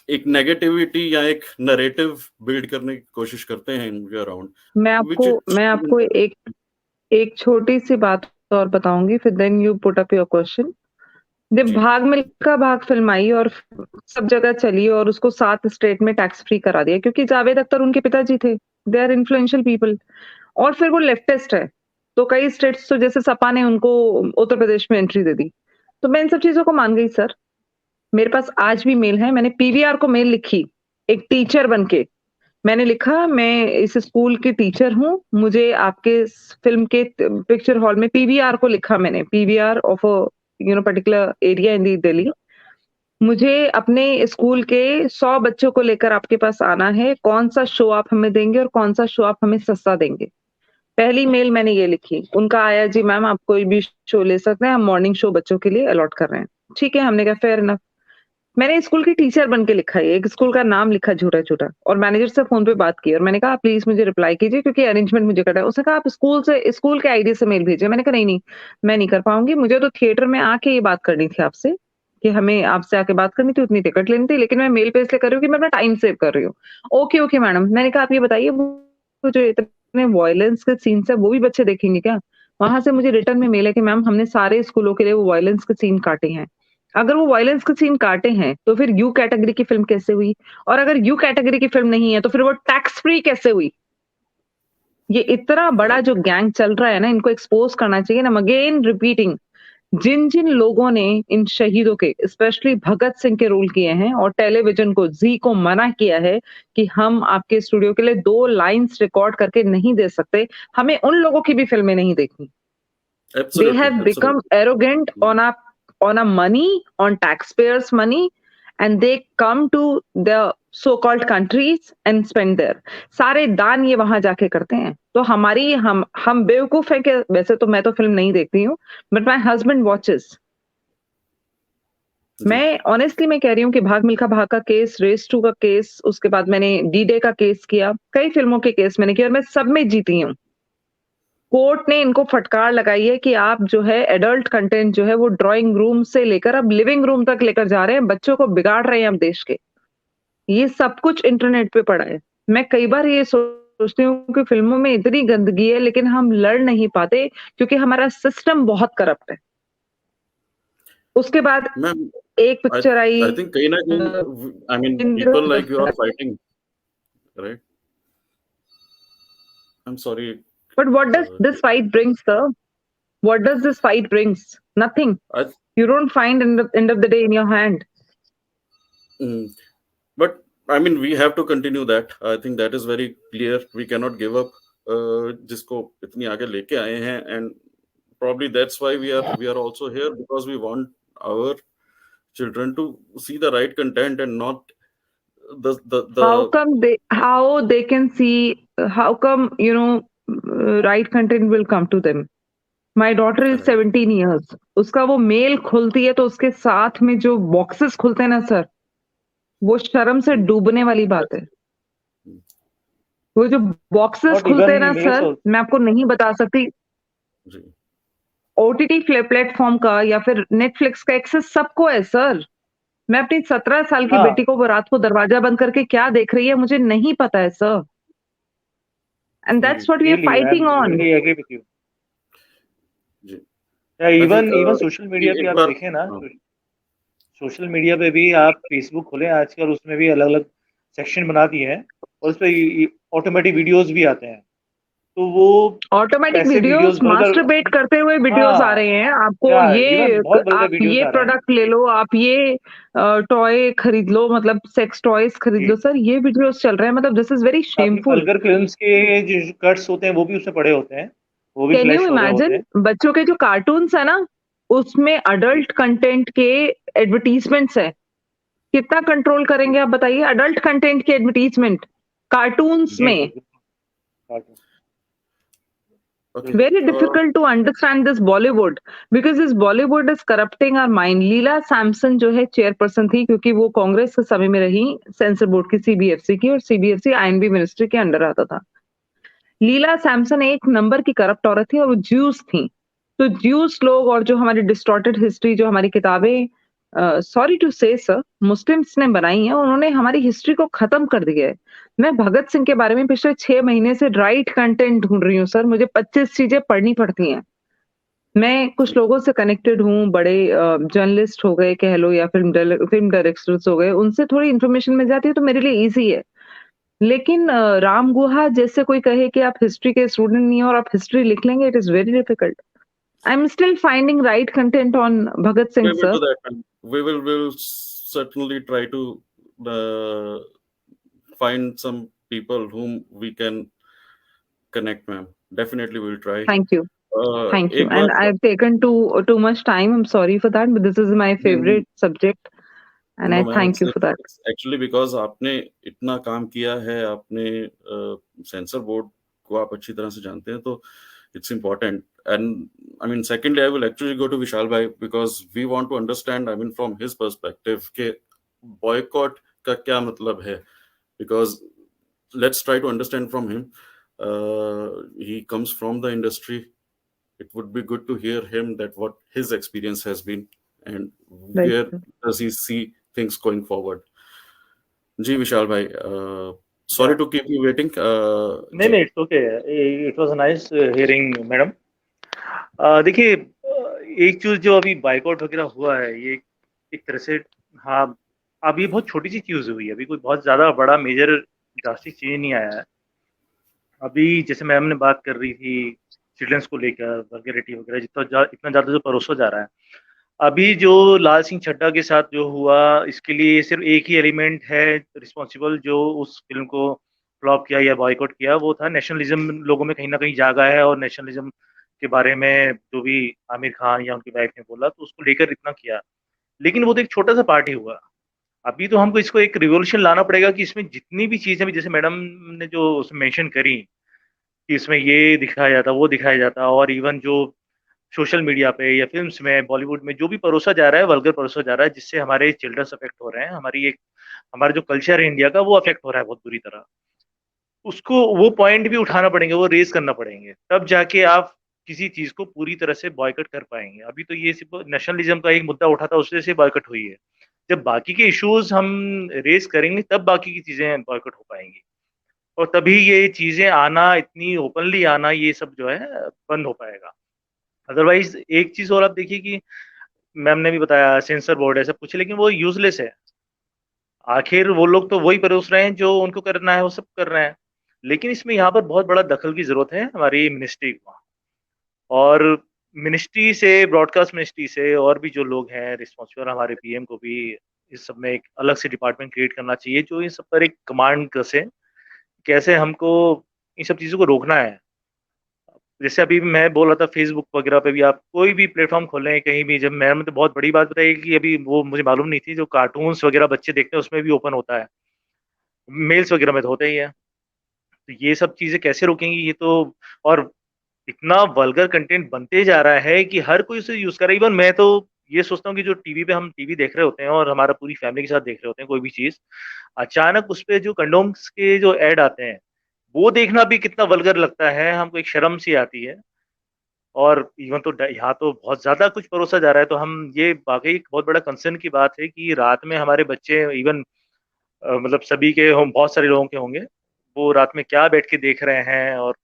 एक नेगेटिविटी या एक नैरेटिव बिल्ड करने की कोशिश करते हैं इनके अराउंड, व्हिच इज़ मैं आपको एक एक छोटी-सी बात और बताऊँगी, फिर then you put up your question. जब जी। भाग मिल्खा भाग फिल्म आई और सब जगह चली और उसको 7 स्टेट में टैक्स फ्री करा दिया क्योंकि जावेद अख्तर उनके पिताजी थे। दे आर इन्फ्लुएंशियल पीपल और फिर वो लेफ्टिस्ट है। तो कई स्टेट्स तो जैसे सपा ने उनको उत्तर प्रदेश में एंट्री दे दी। तो मैं इन सब चीज़ों को मान गई सर। मेरे पास आज भी मेल है, मैंने पीवीआर को मेल लिखी, एक टीचर बन के। मैंने लिखा मैं इस स्कूल की टीचर हूँ, मुझे आपके फ़िल्म के पिक्चर हॉल में पीवीआर को लिखा मैंने, PVR of a particular area in the Delhi. मुझे अपने स्कूल के 100 बच्चों को लेकर आपके पास आना है, कौन-सा शो आप हमें देंगे और कौन-सा शो आप हमें सस्ता देंगे। पहली मेल मैंने ये लिखी, उनका आया जी मैम आप कोई भी शो ले सकते हैं, हम मॉर्निंग शो बच्चों के लिए अलॉट कर रहे हैं। ठीक है, हमने कहा फेयर इनफ। मैंने स्कूल की टीचर बन के लिखा ये, एक स्कूल का नाम लिखा झूठा-झूठा और मैनेजर से फ़ोन पे बात की और मैंने कहा प्लीज़ मुझे रिप्लाई कीजिए क्योंकि अरेंजमेंट मुझे करना है। उसने कहा आप स्कूल के आईडी से मेल भेजिए। मैंने कहा नहीं, नहीं, मैं नहीं कर पाऊँगी, मुझे तो थिएटर में आके ये बात करनी थी आपसे, कि हमें आपसे आके बात करनी थी, उतनी टिकट लेनी थी, लेकिन मैं मेल पे इसलिए कर रही हूँ कि मैं अपना टाइम सेव कर रही हूँ। Okay, okay madam. मैंने कहा आप ये बताइए वो जो इतने वॉयलेंस के सीन्स हैं वो भी बच्चे देखेंगे क्या? वहाँ से मुझे रिटर्न में मेल है कि मैम हमने सारे स्कूलों के लिए वो वॉयलेंस के सीन काटे हैं। अगर वो वॉयलेंस के सीन काटे हैं, तो फिर यू कैटेगरी की फ़िल्म कैसे हुई? और अगर यू कैटेगरी की फ़िल्म नहीं है, तो फिर वो टैक्स फ्री कैसे हुई? ये इतना बड़ा राइट। जो गैंग चल रहा है ना, इनको एक्सपोज़ करना चाहिए ना। आई एम अगेन रिपीटिंग, जिन-जिन लोगों ने इन शहीदों के, स्पेशली भगत सिंह के रोल किए हैं और टेलीविज़न को, ज़ी को मना किया है कि हम आपके स्टूडियो के लिए 2 लाइन्स रिकॉर्ड करके नहीं दे सकते, हमें उन लोगों की भी फ़िल्में नहीं देखनी। They absolutely, have become absolutely. arrogant hmm. on a money, on taxpayers' money, and they come to the so-called countries and spend there. सारे दान ये वहाँ जाके करते हैं। तो हमारी हम बेवकूफ़ हैं कि वैसे तो मैं तो फ़िल्म नहीं देखती हूँ, बट माय हस्बैंड वॉचेस। जी। मैं ऑनेस्टली मैं कह रही हूँ कि भाग मिल्खा भाग का केस, रेस 2 का केस, उसके बाद मैंने डी डे का केस किया, कई फ़िल्मों के केस मैंने किए और मैं सब में जीती हूँ। कोर्ट ने इनको फटकार लगाई है कि आप जो है एडल्ट कंटेंट जो है वो ड्राइंग रूम से लेकर अब लिविंग रूम तक लेकर जा रहे हैं, बच्चों को बिगाड़ रहे हैं हम देश के। ये सब कुछ इंटरनेट पे पड़ा है। मैं कई बार ये सोचती हूँ कि फ़िल्मों में इतनी गंदगी है लेकिन हम लड़ नहीं पाते क्योंकि हमारा सिस्टम बहुत करप्ट है। उसके बाद मैम, एक आई पिक्चर आई आई थिंक कहीं न कहीं अ, आई मीन इंद्र people like you are fighting, right? I am sorry. But what does this fight brings sir? What does this fight brings? Nothing. I You don't find in the end of the day in your hand. Mm, but I mean, we have to continue that. I think that is very clear. We cannot give up. जिसको इतनी आगे लेके आए हैं, and probably that's why we are also here because we want our children to see the right content and not the How they can see, how come, right content will come to them? My daughter is correct. 17 years. उसका वो mail खुलती है तो उसके साथ में जो boxes खुलते हैं ना सर, वो शर्म से Mm, डूबने वाली बात yes. है। Mm, वो जो बॉक्सेस Not खुलते हैं ना even males सर, also. मैं आपको नहीं बता सकती। जी। ओटीटी प्लेटफ़ॉर्म का या फिर नेटफ्लिक्स का एक्सेस सबको है सर। मैं अपनी 17 साल की हाँ, बेटी को वो रात को दरवाज़ा बंद करके क्या देख रही है मुझे नहीं पता है सर। एंड जी। That's what we are really, fighting I'm on. really agree with you. जी। या I think even social media पे एक आप बार। देखें ना, हाँ। सोशल मीडिया पे भी आप फेसबुक खोलें आजकल, उसमें भी अलग-अलग सेक्शन बना दिए हैं और उसपे ऑटोमेटिक वीडियोस भी आते हैं। तो वो ऑटोमेटिक ऐसे वीडियोस वीडियोस वल्गर, मास्टरबेट करते हुए वीडियोस आ हाँ, रहे हैं। आपको या इवन ये बहुत वल्गर आप वीडियोस ये आ रहे हैं। प्रोडक्ट ले लो, आप ये टॉय खरीद लो, मतलब सेक्स टॉयज खरीद लो जी, सर, ये वीडियोस चल रहे हैं। मतलब दिस इज़ वेरी काफ़ी शेमफुल। वल्गर फ़िल्म्स के जो कट्स होते हैं वो भी उसमें पड़े होते हैं, वो भी कैन यू फ्लैश हो रहे होते इमेजिन हैं। बच्चों के जो कार्टून्स है ना, उसमें जी, अडल्ट कंटेंट के एडवर्टाइजमेंट्स है। कितना कंट्रोल जी, करेंगे आप बताइए? अडल्ट कंटेंट के एडवर्टाइजमेंट कार्टून्स जी में। सर, बिल्कुल, cartoon, okay. Very difficult to understand this Bollywood because this Bollywood is corrupting our mind. लीला सैमसन जो है चेयरपर्सन थी क्योंकि वो कांग्रेस के समय में रही सेंसर बोर्ड की सीबीएफसी की और सीबीएफसी आईएनबी मिनिस्ट्री के अंडर आता था। लीला सैमसन एक नंबर की करप्ट औरत थी और वो ज्यूस थी। तो ज्यूस लोग और जो हमारी डिस्टॉर्टेड हिस्ट्री जो हमारी किताबें सॉरी टू से सर मुस्लिम्स ने बनाई है, उन्होंने हमारी हिस्ट्री को खत्म कर दिया है। मैं भगत सिंह के बारे में पिछले 6 महीने से राइट कंटेंट ढूंढ रही हूँ सर, मुझे 25 चीजें पढ़नी पड़ती हैं। मैं कुछ लोगों से कनेक्टेड हूँ, बड़े जर्नलिस्ट हो गए कह लो या फिल्म डायरेक्टर्स हो गए, उनसे थोड़ी इन्फॉर्मेशन मिल जाती है तो मेरे लिए ईज़ी है। लेकिन राम गुहा जैसे कोई कहे कि आप हिस्ट्री के स्टूडेंट नहीं हो और आप हिस्ट्री लिख लेंगे, it is very difficult. I am still finding right content on Bhagat Singh We will sir. do that, and we'll certainly try to uh, find some people whom we can connect, ma'am. Definitely, we'll try. Thank you, thank you एक and I बार have taken too much time, I am sorry for that, but this is my favourite subject and no I ma'am, thank you for that. It's actually because आपने इतना काम किया है, आपने sensor board को आप अच्छी तरह से जानते हैं, तो it's important. And I mean, secondly, I will actually go to Vishal Bhai because we want to understand, I mean, from his perspective, के boycott का क्या मतलब है? Because let's try to understand from him. He comes from the industry. It would be good to hear him that what his experience has been and right where sir. does he see things going forward. जी विशाल भाई, या sorry to keep you waiting. नहीं जी नहीं, it's okay, it was nice hearing madam. देखिए, एक चीज जो अभी boycott वगैरह हुआ है, ये एक तरह से, हाँ, अब ये बहुत छोटी सी चीज हुई है, अभी कोई बहुत ज्यादा बड़ा मेजर ड्रास्टिक चेंज नहीं आया है। अभी जैसे मैम ने बात कर रही थी चिल्ड्रंस को लेकर, वल्गैरिटी वगैरह इतना ज्यादा जो परोसा जा रहा है, अभी जो लाल सिंह चड्ढा के साथ जो हुआ, इसके लिए सिर्फ एक ही एलिमेंट है रिस्पॉन्सिबल, जो उस फिल्म को फ्लॉप किया या बॉयकॉट किया, वो था नेशनलिज्म। लोगों में कहीं ना कहीं जागा है, और नेशनलिज्म के बारे में जो भी आमिर खान या उनकी वाइफ ने बोला, तो उसको लेकर इतना किया। लेकिन वो तो एक छोटा सा पार्ट ही हुआ। अभी तो हमको इसको एक रिवॉल्यूशन लाना पड़ेगा कि इसमें जितनी भी चीजें भी, जैसे मैडम ने जो मेंशन करी कि इसमें ये दिखाया जाता, वो दिखाया जाता, और इवन जो सोशल मीडिया पे या फ़िल्म्स में, बॉलीवुड में जो भी परोसा जा रहा है, वल्गर परोसा जा रहा है, जिससे हमारे चिल्ड्रंस अफ़ेक्ट हो रहे हैं, हमारा जो कल्चर है इंडिया का, वो अफ़ेक्ट हो रहा है बहुत बुरी तरह। उसको वो पॉइंट भी उठाना पड़ेंगे, वो रेज़ करना पड़ेंगे, तब जाके आप किसी चीज़ को पूरी तरह से बॉयकॉट कर पाएँगे। अभी तो ये सिर्फ़ नेशनलिज़्म का एक मुद्दा उठा था, उससे से बॉयकॉट हुई है। जब बाकी के इश्यूज़ हम रेज़ करेंगे, तब बाकी की चीज़ें बॉयकॉट हो पाएँगी, और तभी ये चीज़ें आना, इतनी ओपनली आना, ये सब जो है बंद हो पाएगा। अदरवाइज़ एक चीज़ और आप देखिए कि मैम ने भी बताया सेंसर बोर्ड है, सब कुछ है, लेकिन वो यूज़लेस है। आखिर वो लोग तो वही परोस रहे हैं जो उनको करना है, वो सब कर रहे हैं। लेकिन इसमें यहाँ पर बहुत बड़ा दखल की ज़रूरत है हमारी मिनिस्ट्री को, और मिनिस्ट्री से, ब्रॉडकास्ट मिनिस्ट्री से, और भी जो लोग हैं रिस्पॉन्सिबल, हमारे पीएम को भी इस सब में एक अलग से डिपार्टमेंट क्रिएट करना चाहिए, जो इन सब पर एक कमांड कसे, कैसे हमको इन सब चीज़ों को रोकना है। जैसे अभी मैं बोल रहा था, फेसबुक वगैरह पे भी आप कोई भी प्लेटफॉर्म खोलें, कहीं भी, जब मैम ने तो बहुत बड़ी बात बताई कि अभी वो मुझे मालूम नहीं थी, जो कार्टून्स वगैरह बच्चे देखते हैं उसमें भी ओपन होता है, मेल्स वगैरह में तो होता ही है। तो ये सब चीज़ें कैसे रोकेंगी, ये तो, और इतना वल्गर कंटेंट बनते जा रहा है कि हर कोई उसे यूज़ कर रहा है। इवन मैं तो ये सोचता हूँ कि जो टीवी पे हम टीवी देख रहे होते हैं और हमारा पूरी फैमिली के साथ देख रहे होते हैं कोई भी चीज़, अचानक उस पे जो कंडोम्स के जो ऐड आते हैं, वो देखना भी कितना वल्गर लगता है, हमको एक शर्म सी आती है। और इवन तो यहाँ तो बहुत ज़्यादा कुछ परोसा जा रहा है, तो हम, ये वाक़ई एक बहुत बड़ा कंसर्न की बात है कि रात में हमारे बच्चे, इवन मतलब सभी के हों, बहुत सारे लोगों के होंगे, वो रात में क्या बैठ के देख रहे हैं, और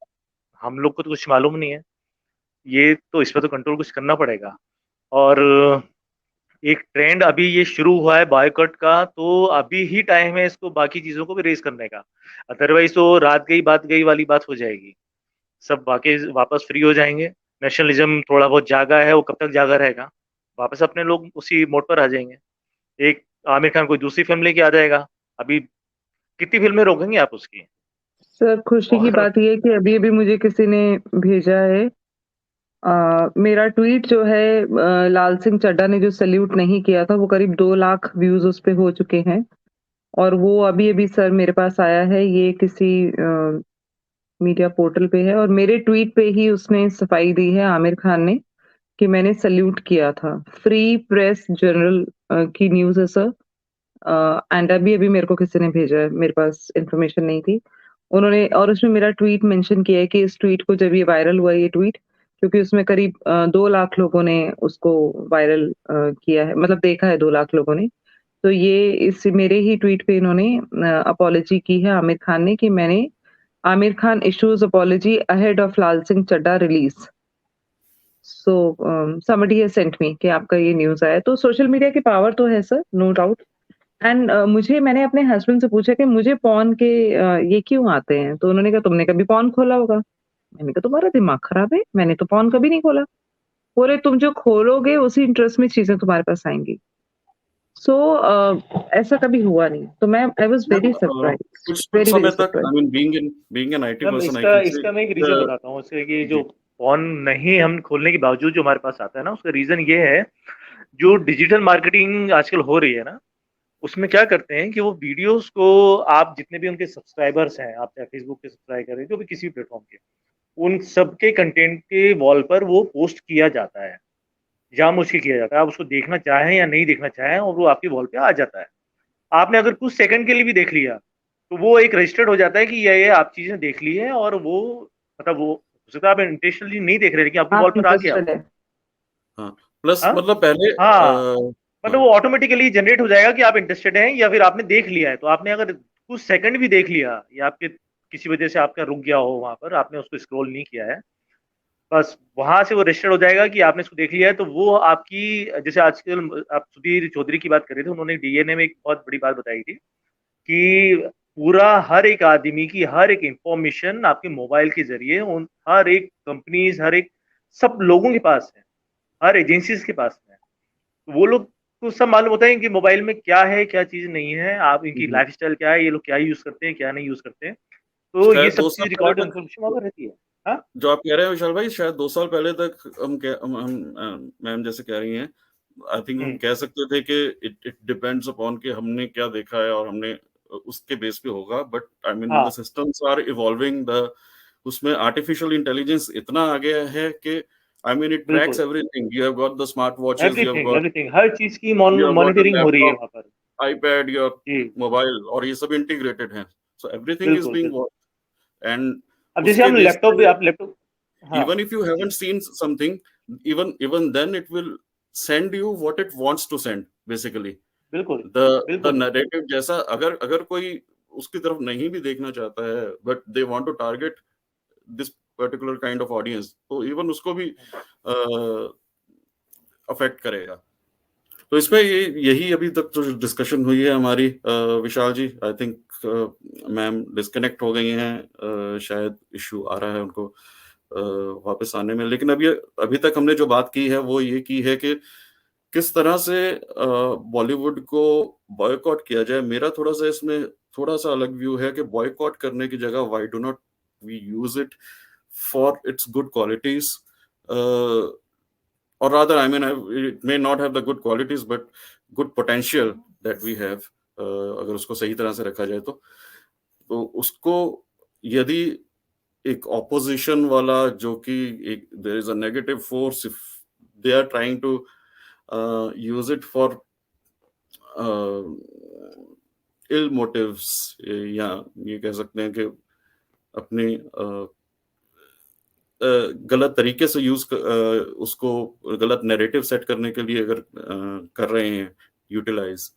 हम लोग को तो कुछ मालूम नहीं है। ये तो, इस पे तो कंट्रोल कुछ करना पड़ेगा। और एक ट्रेंड अभी ये शुरू हुआ है बॉयकॉट का, तो अभी ही टाइम है इसको बाकी चीज़ों को भी रेज़ करने का। अदरवाइज़ तो रात गई बात गई वाली बात हो जाएगी। सब वाक़ई वापस फ्री हो जाएँगे। नेशनलिज़्म थोड़ा बहुत जागा है, वो कब तक जागा रहेगा? वापस अपने लोग उसी मोड पर आ जाएँगे। एक आमिर खान कोई दूसरी फ़िल्म लेके आ जाएगा। अभी कितनी फ़िल्में रोकेंगे आप उसकी? सर खुशी की और बात ये है कि अभी-अभी मुझे किसी ने भेजा है मेरा ट्वीट जो है लाल सिंह चड्ढा ने जो सैल्यूट नहीं किया था, वो करीब 2 लाख व्यूज़ उस पे हो चुके हैं और वो अभी-अभी सर मेरे पास आया है। ये किसी मीडिया पोर्टल पे है और मेरे ट्वीट पे ही उसने सफाई दी है आमिर खान ने कि मैंने सैल्यूट किया था। फ्री प्रेस जर्नल की न्यूज़ है सर। एंड अभी-अभी मेरे को किसी ने भेजा है, मेरे पास इन्फॉर्मेशन नहीं थी। उन्होंने और उसमें मेरा ट्वीट मेंशन किया है कि इस ट्वीट को जब ये वायरल हुआ ये ट्वीट, क्योंकि उसमें करीब 2 लाख लोगों ने उसको वायरल किया है, मतलब देखा है 2 लाख लोगों ने। तो ये इस मेरे ही ट्वीट पे इन्होंने अपॉलॉजी की है आमिर खान ने कि मैंने Aamir Khan issues apology ahead of Lal Singh Chaddha release. So somebody has sent me कि आपका ये न्यूज़ आया है। तो सोशल मीडिया की पावर तो है सर, नो डाउट। एंड मैंने अपने हस्बैंड से पूछा कि मुझे पॉर्न के ये क्यों आते हैं? तो उन्होंने कहा तुमने कभी पॉर्न खोला होगा? मैंने कहा तुम्हारा दिमाग खराब है, मैंने तो पॉर्न कभी नहीं खोला। बोले तुम जो खोलोगे उसी इंटरेस्ट में चीज़ें तुम्हारे पास आएँगी। सो ऐसा कभी हुआ नहीं। तो मैं I was ma'am very surprised, कुछ वेरी समय तक surprised. I mean being an IT ma'am person I इसका कैन से इसका मैं एक रीजन बताता हूँ उसके कि जो पॉर्न नहीं हम खोलने के बावजूद जो हमारे पास आता है ना, उसका रीजन ये है, जो डिजिटल मार्केटिंग आजकल हो रही है ना, उसमें क्या करते हैं कि वो वीडियोस को आप जितने भी उनके सब्सक्राइबर्स हैं, आप चाहे फेसबुक के सब्सक्राइब करें, जो भी किसी भी प्लेटफॉर्म के, उन सबके कंटेंट के वॉल पर वो पोस्ट किया जाता है, जानबूझ के किया जाता है। आप उसको देखना चाहें या नहीं देखना चाहें, और वो आपकी वॉल पे आ जाता है। आपने अगर कुछ सेकंड के लिए भी देख लिया, तो वो एक रजिस्टर्ड हो जाता है कि ये आप चीजें देख ली है, और वो मतलब वो हो सकता है आप इंटेंशनली नहीं देख रहे, लेकिन आपकी वॉल आप पर आ गया। इंटरेस्टेड है। हाँ प्लस हाँ मतलब पहले हाँ, मतलब हाँ वो ऑटोमेटिकली जनरेट हो जाएगा कि आप इंटरेस्टेड हैं, या फिर आपने देख लिया है। तो आपने अगर कुछ सेकंड भी देख लिया, या आपके किसी वजह से आपका रुक गया हो वहां पर, आपने उसको स्क्रॉल नहीं किया है, बस वहां से वो रजिस्टर्ड हो जाएगा कि आपने इसको देख लिया है। तो वो आपकी, जैसे आजकल आप सुधीर चौधरी की बात कर रहे थे, उन्होंने डीएनए में एक बहुत बड़ी बात बताई थी कि पूरा हर एक आदमी की हर एक इंफॉर्मेशन आपके मोबाइल के जरिए उन हर एक कंपनीज, हर एक सब लोगों के पास है, हर एजेंसीज के पास है। तो वो लोग को सब मालूम होता है कि मोबाइल में क्या है, क्या चीज नहीं है, आप इनकी लाइफस्टाइल क्या है, ये लोग क्या यूज करते हैं, क्या नहीं यूज करते हैं। तो ये शायद सब 2 साल चीज पहले रिकॉर्ड तक इन्फॉर्मेशन वहां पर रहती है। हाँ जो आप कह रहे हैं विशाल भाई, शायद 2 साल पहले तक हम मैम जैसे कह रही हैं, आई थिंक हम कह सकते थे कि इट इट डिपेंड्स अपॉन कि हमने क्या देखा है और हमने उसके बेस पे होगा। बट आई मीन द हाँ सिस्टम्स आर इवॉल्विंग, द उसमें आर्टिफिशियल इंटेलिजेंस इतना आ गया है कि आई मीन इट ट्रैक्स बिल्कुल, everything. You have got the smart watches, everything everything, हर चीज की you have got a monitoring हो रही है लैपटॉप, वहां पर। आईपैड, योर जी मोबाइल, और ये सब इंटीग्रेटेड हैं। सो एवरीथिंग इज बिल्कुल बीइंग बिल्कुल। वॉच्ड एंड अब जैसे उसके हम बेस लैपटॉप भी, पे आप लैपटॉप, हाँ even if you ji haven't seen something, even then it will send you what it wants to send basically. बिल्कुल The बिल्कुल narrative जैसा, अगर अगर कोई उसकी तरफ नहीं भी देखना चाहता है but they want to target this particular kind of audience, तो even उसको भी अफेक्ट करेगा। तो इसमें ये यही अभी तक जो डिस्कशन हुई है हमारी, विशाल जी, आई थिंक मैम डिस्कनेक्ट हो गई हैं, शायद इश्यू आ रहा है उनको वापस आने में। लेकिन अभी तक हमने जो बात की है वो ये की है कि किस तरह से बॉलीवुड को बॉयकॉट किया जाए। मेरा थोड़ा सा इसमें थोड़ा सा अलग व्यू है कि बॉयकॉट करने की जगह why do not we use it for its good qualities, or rather I mean it may not have the good qualities but good potential that we have, अगर उसको सही तरह से रखा जाए तो उसको यदि एक ऑपोजिशन वाला जो कि एक there is a negative force, if they are trying to use it for ill motives, या ये कह सकते हैं कि अपनी गलत तरीके से उसको गलत नैरेटिव सेट करने के लिए अगर कर रहे हैं utilize,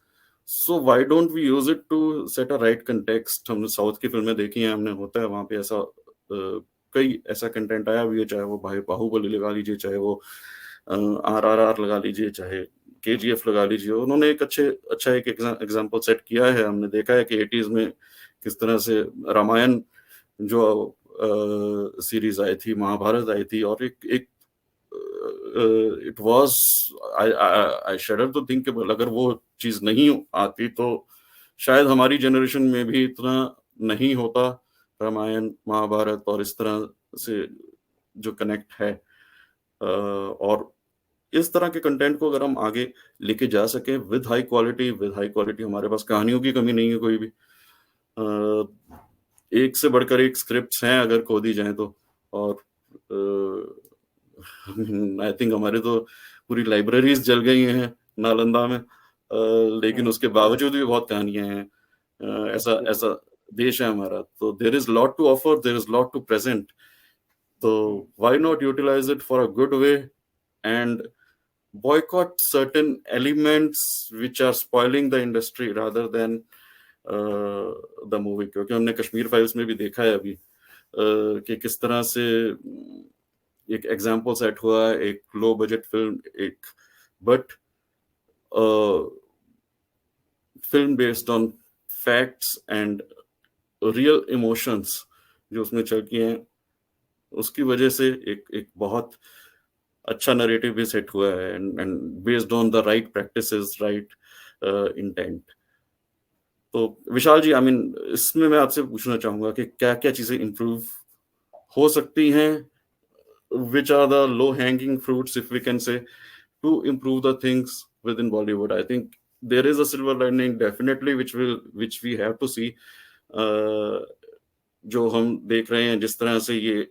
so why don't we use it to set a right context. हमने साउथ की फिल्में देखी हैं, हमने होता है वहां पे ऐसा कई ऐसा कंटेंट आया हुआ है, चाहे वो भाई बाहुबली लगा लीजिए, चाहे वो RRR लगा लीजिए, चाहे KGF लगा लीजिए, उन्होंने एक अच्छा एक एग्जाम्पल सेट किया है। हमने देखा है कि 80s में किस तरह से रामायण जो सीरीज आई थी, महाभारत आई थी, और एक it was I shudder to think अगर वो चीज नहीं आती तो शायद हमारी जनरेशन में भी इतना नहीं होता रामायण महाभारत और इस तरह से जो कनेक्ट है। और इस तरह के कंटेंट को अगर हम आगे लेके जा सके विद हाई क्वालिटी, हमारे पास कहानियों की कमी नहीं है कोई भी, एक से बढ़कर एक स्क्रिप्ट्स हैं अगर खोदी जाए तो, और आई थिंक हमारे तो पूरी लाइब्रेरीज जल गई हैं नालंदा में, लेकिन उसके बावजूद भी बहुत कहानियां हैं। ऐसा ऐसा देश है हमारा, तो there is lot to offer, there is lot to present, तो why not utilise it for a good way and boycott certain elements which are spoiling the industry rather than the movie. क्योंकि हमने Kashmir files में भी देखा है अभी कि किस तरह से एक एग्जाम्पल सेट हुआ है, एक लो बजट फिल्म, एक but film based on facts and real emotions जो उसमें चल की हैं, उसकी वजह से एक एक बहुत अच्छा नरेटिव भी सेट हुआ है, and based on the right practices, right intent. तो विशाल जी, आई मीन इसमें मैं आपसे पूछना चाहूंगा कि क्या क्या चीजें इम्प्रूव हो सकती हैं, which are the low hanging fruits, if we can say, to improve the things within Bollywood. I think there is a silver lining definitely which we have to see. जो हम देख रहे हैं, जिस तरह से ये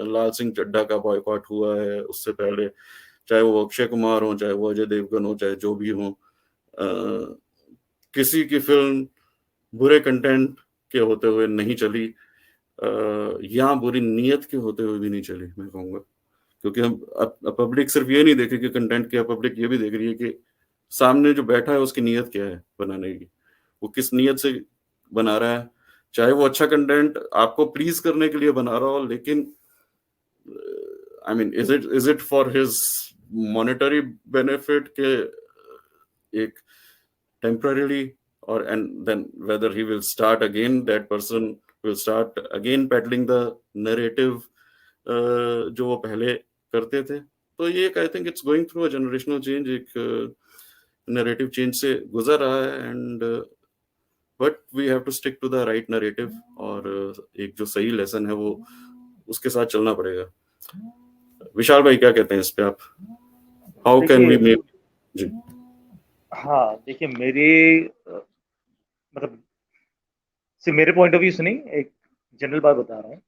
लाल सिंह चड्ढा का बॉयकॉट हुआ है, उससे पहले चाहे वो अक्षय कुमार हो, चाहे वो अजय देवगन हो, चाहे जो भी हो, किसी की फिल्म बुरे कंटेंट के होते हुए नहीं चली, या बुरी नीयत के होते हुए भी नहीं चली, मैं कहूँगा। क्योंकि हम पब्लिक सिर्फ ये नहीं देखे कि कंटेंट क्या, पब्लिक ये भी देख रही है कि सामने जो बैठा है उसकी नीयत क्या है बनाने की, वो किस नीयत से बना रहा है। चाहे वो अच्छा कंटेंट आपको प्लीज करने के लिए बना रहा हो, लेकिन I mean is it for his monetary benefit के एक टेम्पररीली, और and then whether he will start again, that person will start again peddling the narrative जो वो पहले करते थे। तो ये एक, I think it's going through a generational change, एक नैरेटिव चेंज से गुजर रहा है, and but we have to stick to the right narrative, और एक जो सही लेसन है वो उसके साथ चलना पड़ेगा। विशाल भाई क्या कहते हैं इस पे आप? How can we make? जी हाँ, देखिए मतलब मेरे पॉइंट ऑफ व्यू से नहीं, एक जनरल बात बता रहा हूँ।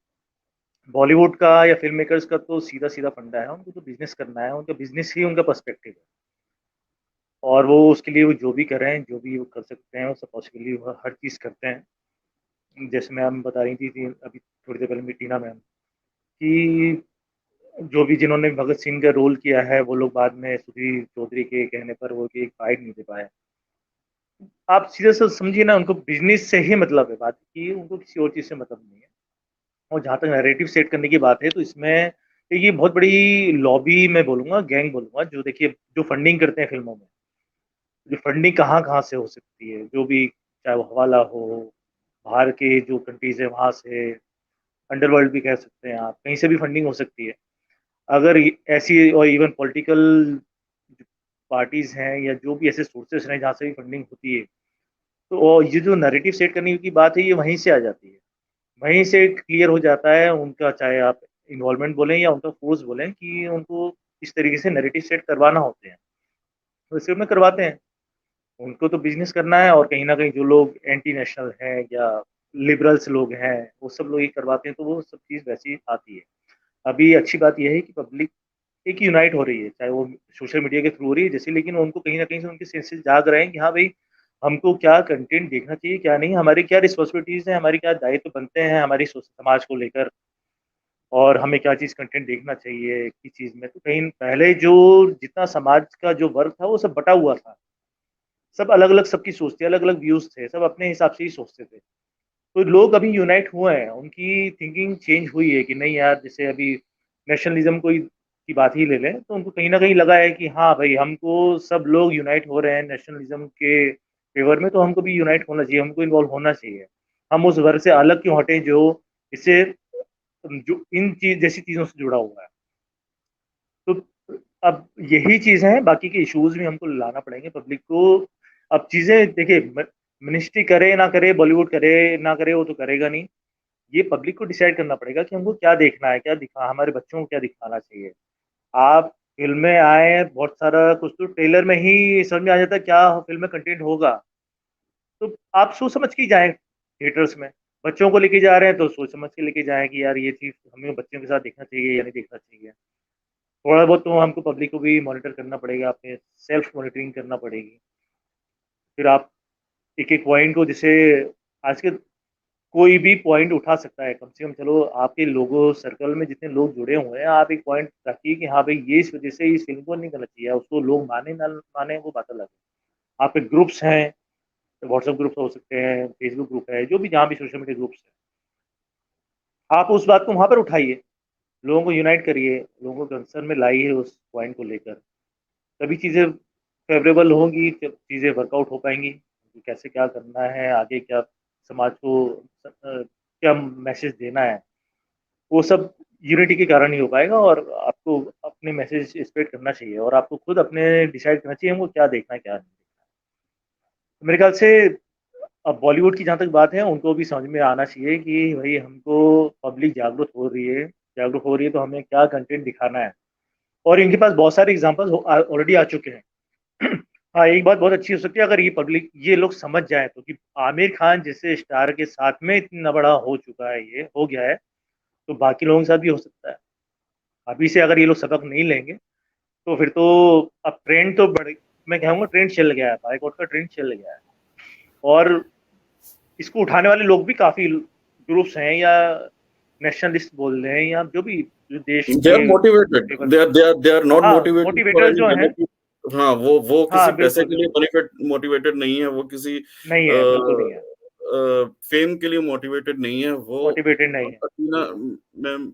बॉलीवुड का या फिल्म मेकर्स का तो सीधा सीधा फंडा है, उनको तो बिजनेस करना है, उनका बिजनेस ही उनका पर्सपेक्टिव है, और वो उसके लिए वो जो भी कर रहे हैं, जो भी वो कर सकते हैं, वो सब पॉसिबली हर चीज़ करते हैं। जैसे मैम बता रही थी अभी थोड़ी देर पहले टीना मैम, कि जो भी जिन्होंने भगत सिंह का रोल किया है, वो लोग बाद में सुधीर चौधरी के कहने पर वो कि एक फाइट नहीं दे पाए। आप सीधे से समझिए ना, उनको बिजनेस से ही मतलब है, बात की उनको किसी और चीज़ से मतलब नहीं है। और जहाँ तक नैरेटिव सेट करने की बात है, तो इसमें ये बहुत बड़ी लॉबी मैं बोलूँगा, गैंग बोलूँगा, जो देखिए जो फंडिंग करते हैं फिल्मों में, जो फंडिंग कहाँ-कहाँ से हो सकती है, जो भी चाहे वो हवाला हो, बाहर के जो कंट्रीज़ है वहाँ से, अंडरवर्ल्ड भी कह सकते हैं आप, कहीं से भी फंडिंग हो सकती है। अगर ऐसी और इवन पॉलिटिकल पार्टीज़ हैं या जो भी ऐसे सोर्सेस हैं जहाँ से भी फंडिंग होती है, तो ये जो नैरेटिव सेट करने की बात है, ये वहीं से आ जाती है। वहीं से क्लियर हो जाता है उनका, चाहे आप इन्वॉल्वमेंट बोलें या उनका फोर्स बोलें, कि उनको इस तरीके से नैरेटिव सेट करवाना होते हैं, तो इसे में करवाते हैं। उनको तो बिजनेस करना है, और कहीं न कहीं जो लोग एंटी नेशनल हैं या लिबरल्स लोग हैं, वो सब लोग ये करवाते हैं, तो वो सब चीज़ वैसी आती है। अभी अच्छी बात ये है कि पब्लिक एक यूनाइट हो रही है, चाहे वो सोशल मीडिया के थ्रू हो रही है जैसे, लेकिन उनको कहीं न कहीं से उनके सेंसेस जाग रहे हैं कि हाँ भाई, हमको क्या कंटेंट देखना चाहिए, क्या नहीं, हमारी क्या रिस्पॉन्सिबिलिटीज़ हैं, हमारी क्या दायित्व बनते हैं हमारी समाज को लेकर, और हमें क्या चीज़ कंटेंट देखना चाहिए, किस चीज़ में। तो कहीं पहले जो जितना समाज का जो वर्ग था, वो सब बँटा हुआ था। सब अलग-अलग सबकी सोच थी, अलग-अलग व्यूज़ थे, सब अपने हिसाब से ही सोचते थे। तो लोग अभी यूनाइट हुए हैं, उनकी थिंकिंग चेंज हुई है कि नहीं यार, जैसे अभी नेशनलिज़्म कोई की बात ही ले लें, तो उनको कहीं न कहीं लगा है कि हाँ भाई, हमको सब लोग यूनाइट हो रहे हैं नेशनलिज़्म के फ़ेवर में, तो हमको भी यूनाइट होना चाहिए, हमको इन्वॉल्व होना चाहिए। हम उस वर्ग से अलग क्यों हटें जो इससे जो इन चीज़ जैसी चीज़ों से जुड़ा हुआ है। तो अब यही चीज़ें हैं, बाकी के इश्यूज़ भी हमको लाना पड़ेंगे पब्लिक को। अब चीज़ें देखिए, मिनिस्ट्री करे ना करे, बॉलीवुड करे ना करे, वो तो करेगा नहीं। ये पब्लिक को डिसाइड करना पड़ेगा कि हमको क्या देखना है, क्या दिखा हमारे बच्चों को क्या दिखाना चाहिए। आप फ़िल्में आए बहुत सारा, कुछ तो ट्रेलर में ही समझ में आ जाता है क्या फ़िल्म में कंटेंट होगा। तो आप सोच समझ के ही जाएँ थिएटर्स में। बच्चों को लेके जा रहे हैं तो सोच समझ के लेके जाएँ कि यार ये चीज़ हमें बच्चों के साथ देखना चाहिए या नहीं देखना चाहिए। थोड़ा बहुत तो हमको पब्लिक को भी मॉनिटर करना पड़ेगा, अपने सेल्फ मॉनिटरिंग करना पड़ेगी। फिर आप एक-एक पॉइंट को, जैसे आज के कोई भी पॉइंट उठा सकता है, कम से कम चलो आपके लोगों सर्कल में जितने लोग जुड़े हुए हैं, आप एक पॉइंट रखिए कि हाँ भाई, ये इस वजह से इस फ़िल्म को नहीं करना चाहिए, उसको लोग माने ना माने वो बात अलग है। आपके ग्रुप्स हैं, व्हाट्सएप ग्रुप्स हो सकते हैं, फेसबुक ग्रुप है, जो भी जहाँ भी सोशल मीडिया ग्रुप्स हैं, आप उस बात को वहाँ पर उठाइए। लोगों को यूनाइट करिए, लोगों को कंसर्न में लाइए उस पॉइंट को लेकर, तभी चीज़ें फेवरेबल होंगी, तब चीज़ें वर्कआउट हो पाएँगी। कि कैसे क्या करना है, आगे क्या समाज को क्या मैसेज देना है, वो सब यूनिटी के कारण ही हो पाएगा और आपको अपने मैसेज स्प्रेड करना चाहिए और आपको खुद अपने डिसाइड करना चाहिए हमको क्या देखना है, क्या नहीं देखना है। मेरे ख्याल से अब बॉलीवुड की जहाँ तक बात है, उनको भी समझ में आना चाहिए कि भई हमको पब्लिक जागरूक हो रही है तो हमें क्या कंटेंट दिखाना है और इनके पास बहुत सारे एग्ज़ाम्पल्स ऑलरेडी आ चुके हैं। हाँ, एक बात बहुत अच्छी हो सकती है अगर ये लोग समझ जाएँ तो कि आमिर खान जैसे स्टार के साथ में इतना बड़ा हो चुका है ये, हो गया है, तो बाकी लोगों के साथ भी हो सकता है। अभी से अगर ये लोग सबक नहीं लेंगे, तो फिर तो अब ट्रेंड तो मैं कहूँगा ट्रेंड चल गया है, बॉयकॉट का ट्रेंड चल गया है और इसको उठाने वाले लोग भी काफ़ी ग्रुप्स हैं या नेशनलिस्ट बोल रहे हैं या जो भी जो देश दे आर के motivated, favour they are not हाँ, मोटिवेटेड फॉर मोटिवेटर एनी जो हैं बेनिफिट। हाँ, वो हाँ, किसी पैसे बिल्कुल, के लिए बिल्कुल। बेनिफिट मोटिवेटेड नहीं है, वो किसी नहीं है, बिल्कुल नहीं है। फेम के लिए मोटिवेटेड नहीं है, वो मोटिवेटेड नहीं है। हसीना मैम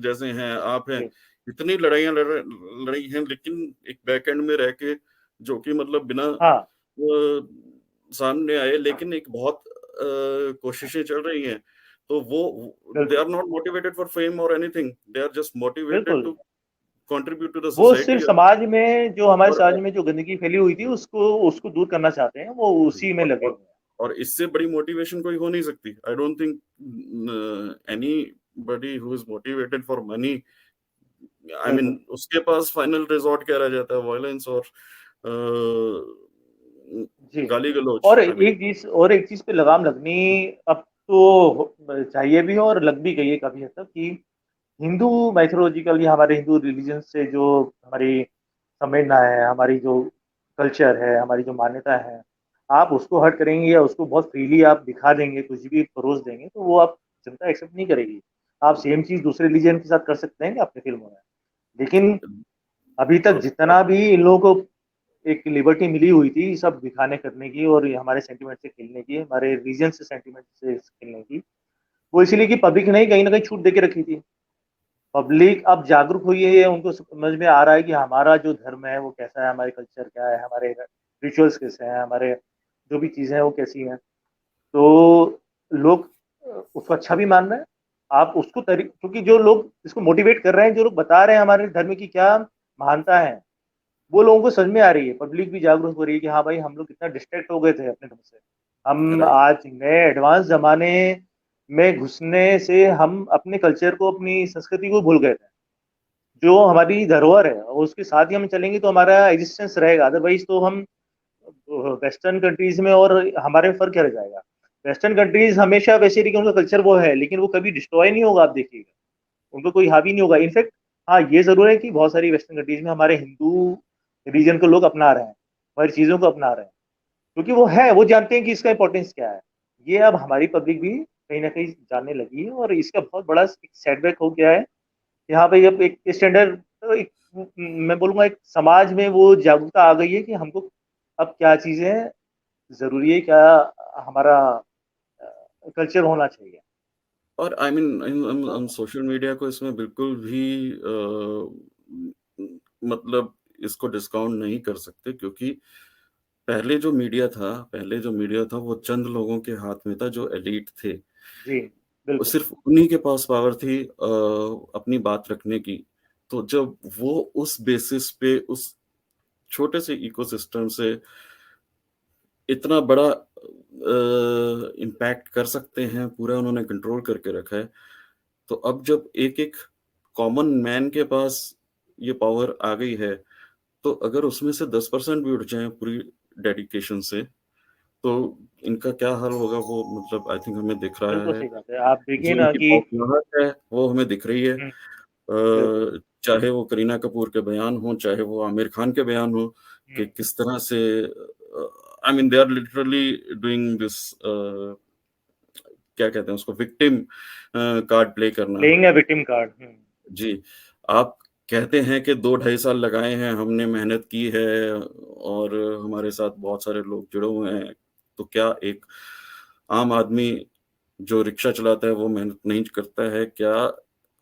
जैसे हैं, आप हैं, जी, इतनी लड़ाइयाँ लड़ी हैं, लेकिन एक बैक एंड में रह के, जो कि मतलब बिना हाँ, सामने आए, लेकिन एक बहुत कोशिशें चल रही हैं। तो वो दे बिल्कुल, are not motivated for fame or anything, they are just motivated बिल्कुल। टू कंट्रीब्यूट टू द वो सोसाइटी। सिर्फ़ समाज में जो हमारे और समाज में जो गंदगी फैली हुई थी उसको दूर करना चाहते हैं, वो उसी में और लगे और, हुए हैं। और इससे बड़ी मोटिवेशन कोई हो नहीं सकती। I don't think anybody who is motivated for money, I mean बिल्कुल। उसके पास फाइनल रिजॉर्ट क्या रह जाता है, वायलेंस और जी, गाली गलौज। आई मीन और एक चीज़ पे लगाम लगनी अब तो चाहिए भी है और लग भी गई है काफ़ी हद तक कि हिंदू माइथोलॉजिकल या हमारे हिंदू रिलीजन से जो हमारी संवेदना है, हमारी जो कल्चर है, हमारी जो मान्यता है, आप उसको हर्ट करेंगे या उसको बहुत फ्रीली आप दिखा देंगे, कुछ भी परोस देंगे, तो वो आप जनता एक्सेप्ट नहीं करेगी। आप सेम चीज़ दूसरे रिलीजन के साथ कर सकते हैं अपनी फ़िल्मों में। लेकिन अभी तक जितना भी इन लोगों को एक लिबर्टी मिली हुई थी सब दिखाने करने की और ये हमारे सेंटिमेंट से खेलने की, हमारे रीजन से सेंटिमेंट से खेलने की, वो इसीलिए कि पब्लिक ने कहीं न कहीं छूट दे के रखी थी। पब्लिक अब जागरूक हुई है, उनको समझ में आ रहा है कि हमारा जो धर्म है वो कैसा है, हमारे कल्चर क्या है, हमारे रिचुअल्स कैसे हैं, हमारे जो भी चीज़ें हैं वो कैसी हैं। तो लोग उसको अच्छा भी मान रहे हैं। आप उसको क्योंकि जो लोग इसको मोटिवेट कर रहे हैं, जो लोग बता रहे हैं हमारे धर्म की क्या महानता है, वो लोगों को समझ में आ रही है। पब्लिक भी जागरूक हो रही है कि हाँ भाई हम लोग कितना डिस्ट्रैक्ट हो गए थे अपने धर्म से। हम राइट। आज नए एडवांस ज़माने में घुसने से हम अपने कल्चर को, अपनी संस्कृति को भूल गए थे। जो हमारी धरोहर है और उसके साथ ही हम चलेंगे तो हमारा एग्जिस्टेंस रहेगा, अदरवाइज तो हम वेस्टर्न कंट्रीज में और हमारे में फ़र्क क्या रह जाएगा? वेस्टर्न कंट्रीज हमेशा वैसे रही कि उनका कल्चर वो है, लेकिन वो कभी डिस्ट्रॉय नहीं होगा, आप देखिएगा। उनको कोई हावी नहीं होगा। इनफैक्ट हाँ, ये ज़रूर है कि बहुत सारी वेस्टर्न कंट्रीज में हमारे हिंदू रिलीजन को लोग अपना रहे हैं, हमारी चीज़ों को अपना रहे हैं, क्योंकि वो है, वो जानते हैं कि इसका इम्पोर्टेंस क्या है। ये अब हमारी पब्लिक भी कहीं न कहीं जानने लगी है और इसका बहुत बड़ा एक सेटबैक हो गया है कि हाँ भाई, अब एक स्टैंडर्ड एक मैं बोलूँगा एक समाज में वो जागरूकता आ गई है कि हमको अब क्या चीज़ें ज़रूरी है, क्या हमारा कल्चर होना चाहिए। और आई मीन हम सोशल मीडिया को इसमें बिल्कुल भी मतलब इसको डिस्काउंट नहीं कर सकते, क्योंकि पहले जो मीडिया था वो चंद लोगों के हाथ में था, जो एलीट थे। जी, वो बिल्कुल। सिर्फ उन्हीं के पास पावर थी अपनी बात रखने की। तो जब वो उस बेसिस पे उस छोटे से इकोसिस्टम से इतना बड़ा इम्पैक्ट कर सकते हैं, पूरा उन्होंने कंट्रोल करके रखा है। तो अब जब एक-एक कॉमन मैन के पास ये पावर आ गई है, तो अगर उसमें से 10% भी उठ जाएँ पूरी डेडिकेशन से, तो इनका क्या हाल होगा, वो मतलब आई थिंक हमें दिख रहा बिल्कुल है। सही बात है। आप देखिए जो ना इनकी कि बौखलाहट है, वो हमें दिख रही है। हुँ, बिल्कुल। चाहे वो करीना कपूर के बयान हों, चाहे वो आमिर खान के बयान हों, कि हुँ, किस तरह से I mean they are literally doing this क्या कहते हैं उसको, विक्टिम कार्ड प्ले करना। Playing a victim card. हुँ, जी, आप कहते हैं कि 2 ढाई साल लगाए हैं, हमने मेहनत की है और हमारे साथ बहुत सारे लोग जुड़े हुए हैं। तो क्या एक आम आदमी जो रिक्शा चलाता है वो मेहनत नहीं करता है? क्या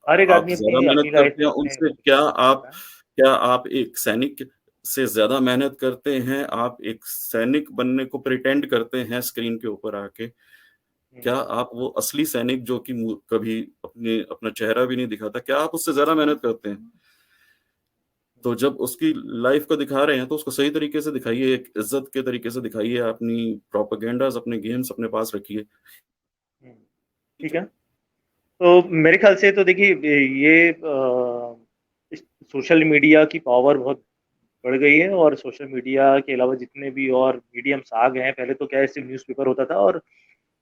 हर एक आप आदमी ज्यादा अपनी मेहनत अपनी लाइफ करते में हैं अपने उनसे, करता है। क्या आप एक सैनिक से ज्यादा मेहनत करते हैं? आप एक सैनिक बनने को प्रिटेंड करते हैं स्क्रीन के ऊपर आके? क्या आप वो असली सैनिक जो कि कभी अपना चेहरा भी नहीं दिखाता, क्या आप उससे ज्यादा मेहनत करते हैं? तो जब उसकी लाइफ को दिखा रहे हैं तो उसको सही तरीके से दिखाइए, एक इज्जत के तरीके से दिखाइए, अपनी प्रोपेगेंडास, अपने गेम्स अपने पास रखिए। ठीक है। तो मेरे ख्याल से तो देखिए ये सोशल मीडिया की पावर बहुत बढ़ गई है, और सोशल मीडिया के अलावा जितने भी और मीडियम्स आ गए हैं, पहले तो क्या है, सिर्फ न्यूज़पेपर होता था और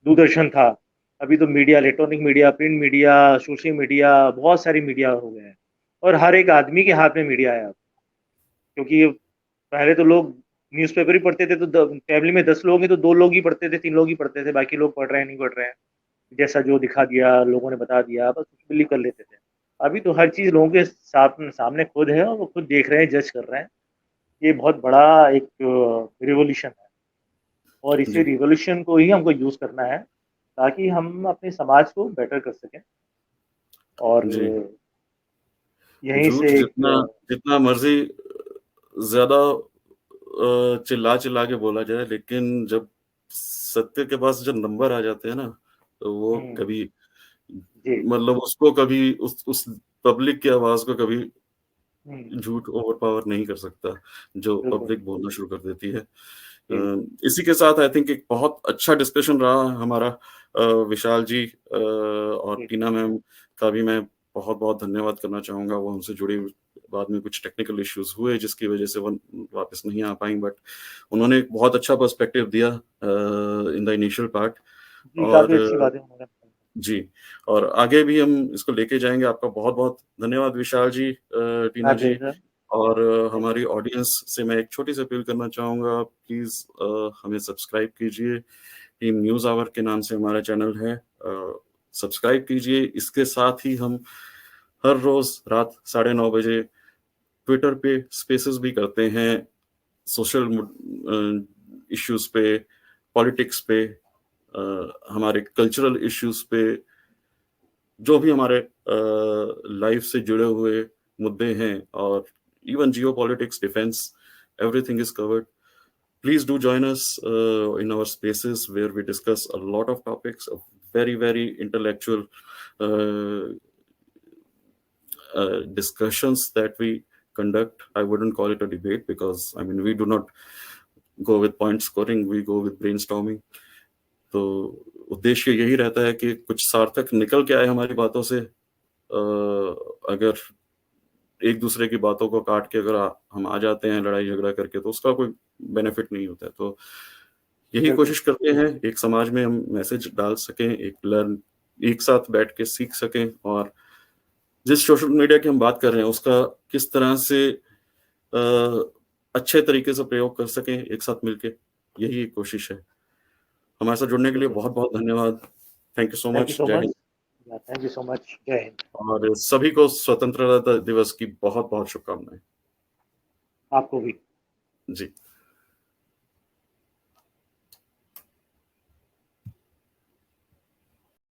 दूरदर्शन था। अभी तो media, electronic media, print media, social media, बहुत सारी मीडिया हो गए हैं, और हर एक आदमी के हाथ में मीडिया है अब। क्योंकि पहले तो लोग न्यूज़पेपर ही पढ़ते थे, तो फैमिली में 10 लोग हैं तो 2 लोग ही पढ़ते थे, 3 लोग ही पढ़ते थे, बाकी लोग पढ़ रहे हैं नहीं पढ़ रहे हैं, जैसा जो दिखा दिया लोगों ने बता दिया, बस बिलीव कर लेते थे। अभी तो हर चीज़ लोगों के सामने खुद है, और वो खुद देख रहे हैं, जज कर रहे हैं। ये बहुत बड़ा एक रिवॉल्यूशन है, और इसी जी, रिवॉल्यूशन को ही हमको यूज़ करना है, ताकि हम अपने समाज को बेटर कर सकें। और जी। यहीं झूठ से एक जितना जितना मर्ज़ी ज़्यादा चिल्ला-चिल्ला के बोला जाए, लेकिन जब सत्य के पास जब नंबर आ जाते हैं ना, तो वो हुँ, कभी जी, मतलब उसको कभी उस पब्लिक की आवाज़ को कभी हुँ, झूठ ओवरपावर नहीं कर सकता, जो बिल्कुल, पब्लिक बोलना शुरू कर देती है। जी, इसी के साथ आई थिंक एक बहुत अच्छा डिस्कशन रहा हमारा। विशाल जी और जी, टीना मैम का भी मैं बहुत-बहुत धन्यवाद करना चाहूँगा। वो हमसे जुड़े बाद में कुछ टेक्निकल इश्यूज़ हुए जिसकी वज़ह से वो वापस नहीं आ पाईं, बट उन्होंने एक बहुत अच्छा पर्सपेक्टिव दिया इन द इनिशियल पार्ट। जी, काफ़ी और अच्छी बात है उन्होंने बताई। जी, और आगे भी हम इसको लेके जाएँगे। आपका बहुत-बहुत धन्यवाद विशाल जी, टीना माय जी। प्लेज़र, और थैंक हमारी यू। ऑडियंस से मैं एक छोटी-सी अपील करना चाहूँगा, प्लीज़ हमें सब्सक्राइब कीजिए। टीम न्यूज़ आवर के नाम से हमारा चैनल है, सब्सक्राइब कीजिए। इसके साथ ही हम हर रोज़ रात 9:30 बजे ट्विटर पे स्पेसेस भी करते हैं, सोशल इश्यूज़ पे, पॉलिटिक्स पे, हमारे कल्चरल इश्यूज़ पे, जो भी हमारे लाइफ से जुड़े हुए मुद्दे हैं, और even geopolitics, defence, everything is covered. Please do join us in our spaces where we discuss a lot of topics of very, very intellectual uh, discussions that we conduct. I wouldn't call it a debate because, I mean, we do not go with point scoring, we go with brainstorming. तो उद्देश्य यही रहता है कि कुछ सार्थक निकल के आए हमारी बातों से। अगर एक दूसरे की बातों को काट के अगर हम आ जाते हैं लड़ाई झगड़ा करके, तो उसका कोई बेनिफिट नहीं होता है। तो यही बिल्कुल, कोशिश करते हैं एक समाज में हम मैसेज डाल सकें, एक साथ बैठ के सीख सकें, और जिस सोशल मीडिया की हम बात कर रहे हैं उसका किस तरह से अच्छे तरीके से प्रयोग कर सकें एक साथ मिलके, यही एक कोशिश है। हमारे साथ जुड़ने के लिए बिल्कुल। बहुत-बहुत धन्यवाद। Thank you so thank you much. So जय मच। हिंद। या थैंक यू सो मच। जय हिंद। और सभी को स्वतंत्रता दिवस की बहुत-बहुत शुभकामनाएँ। आपको भी। जी।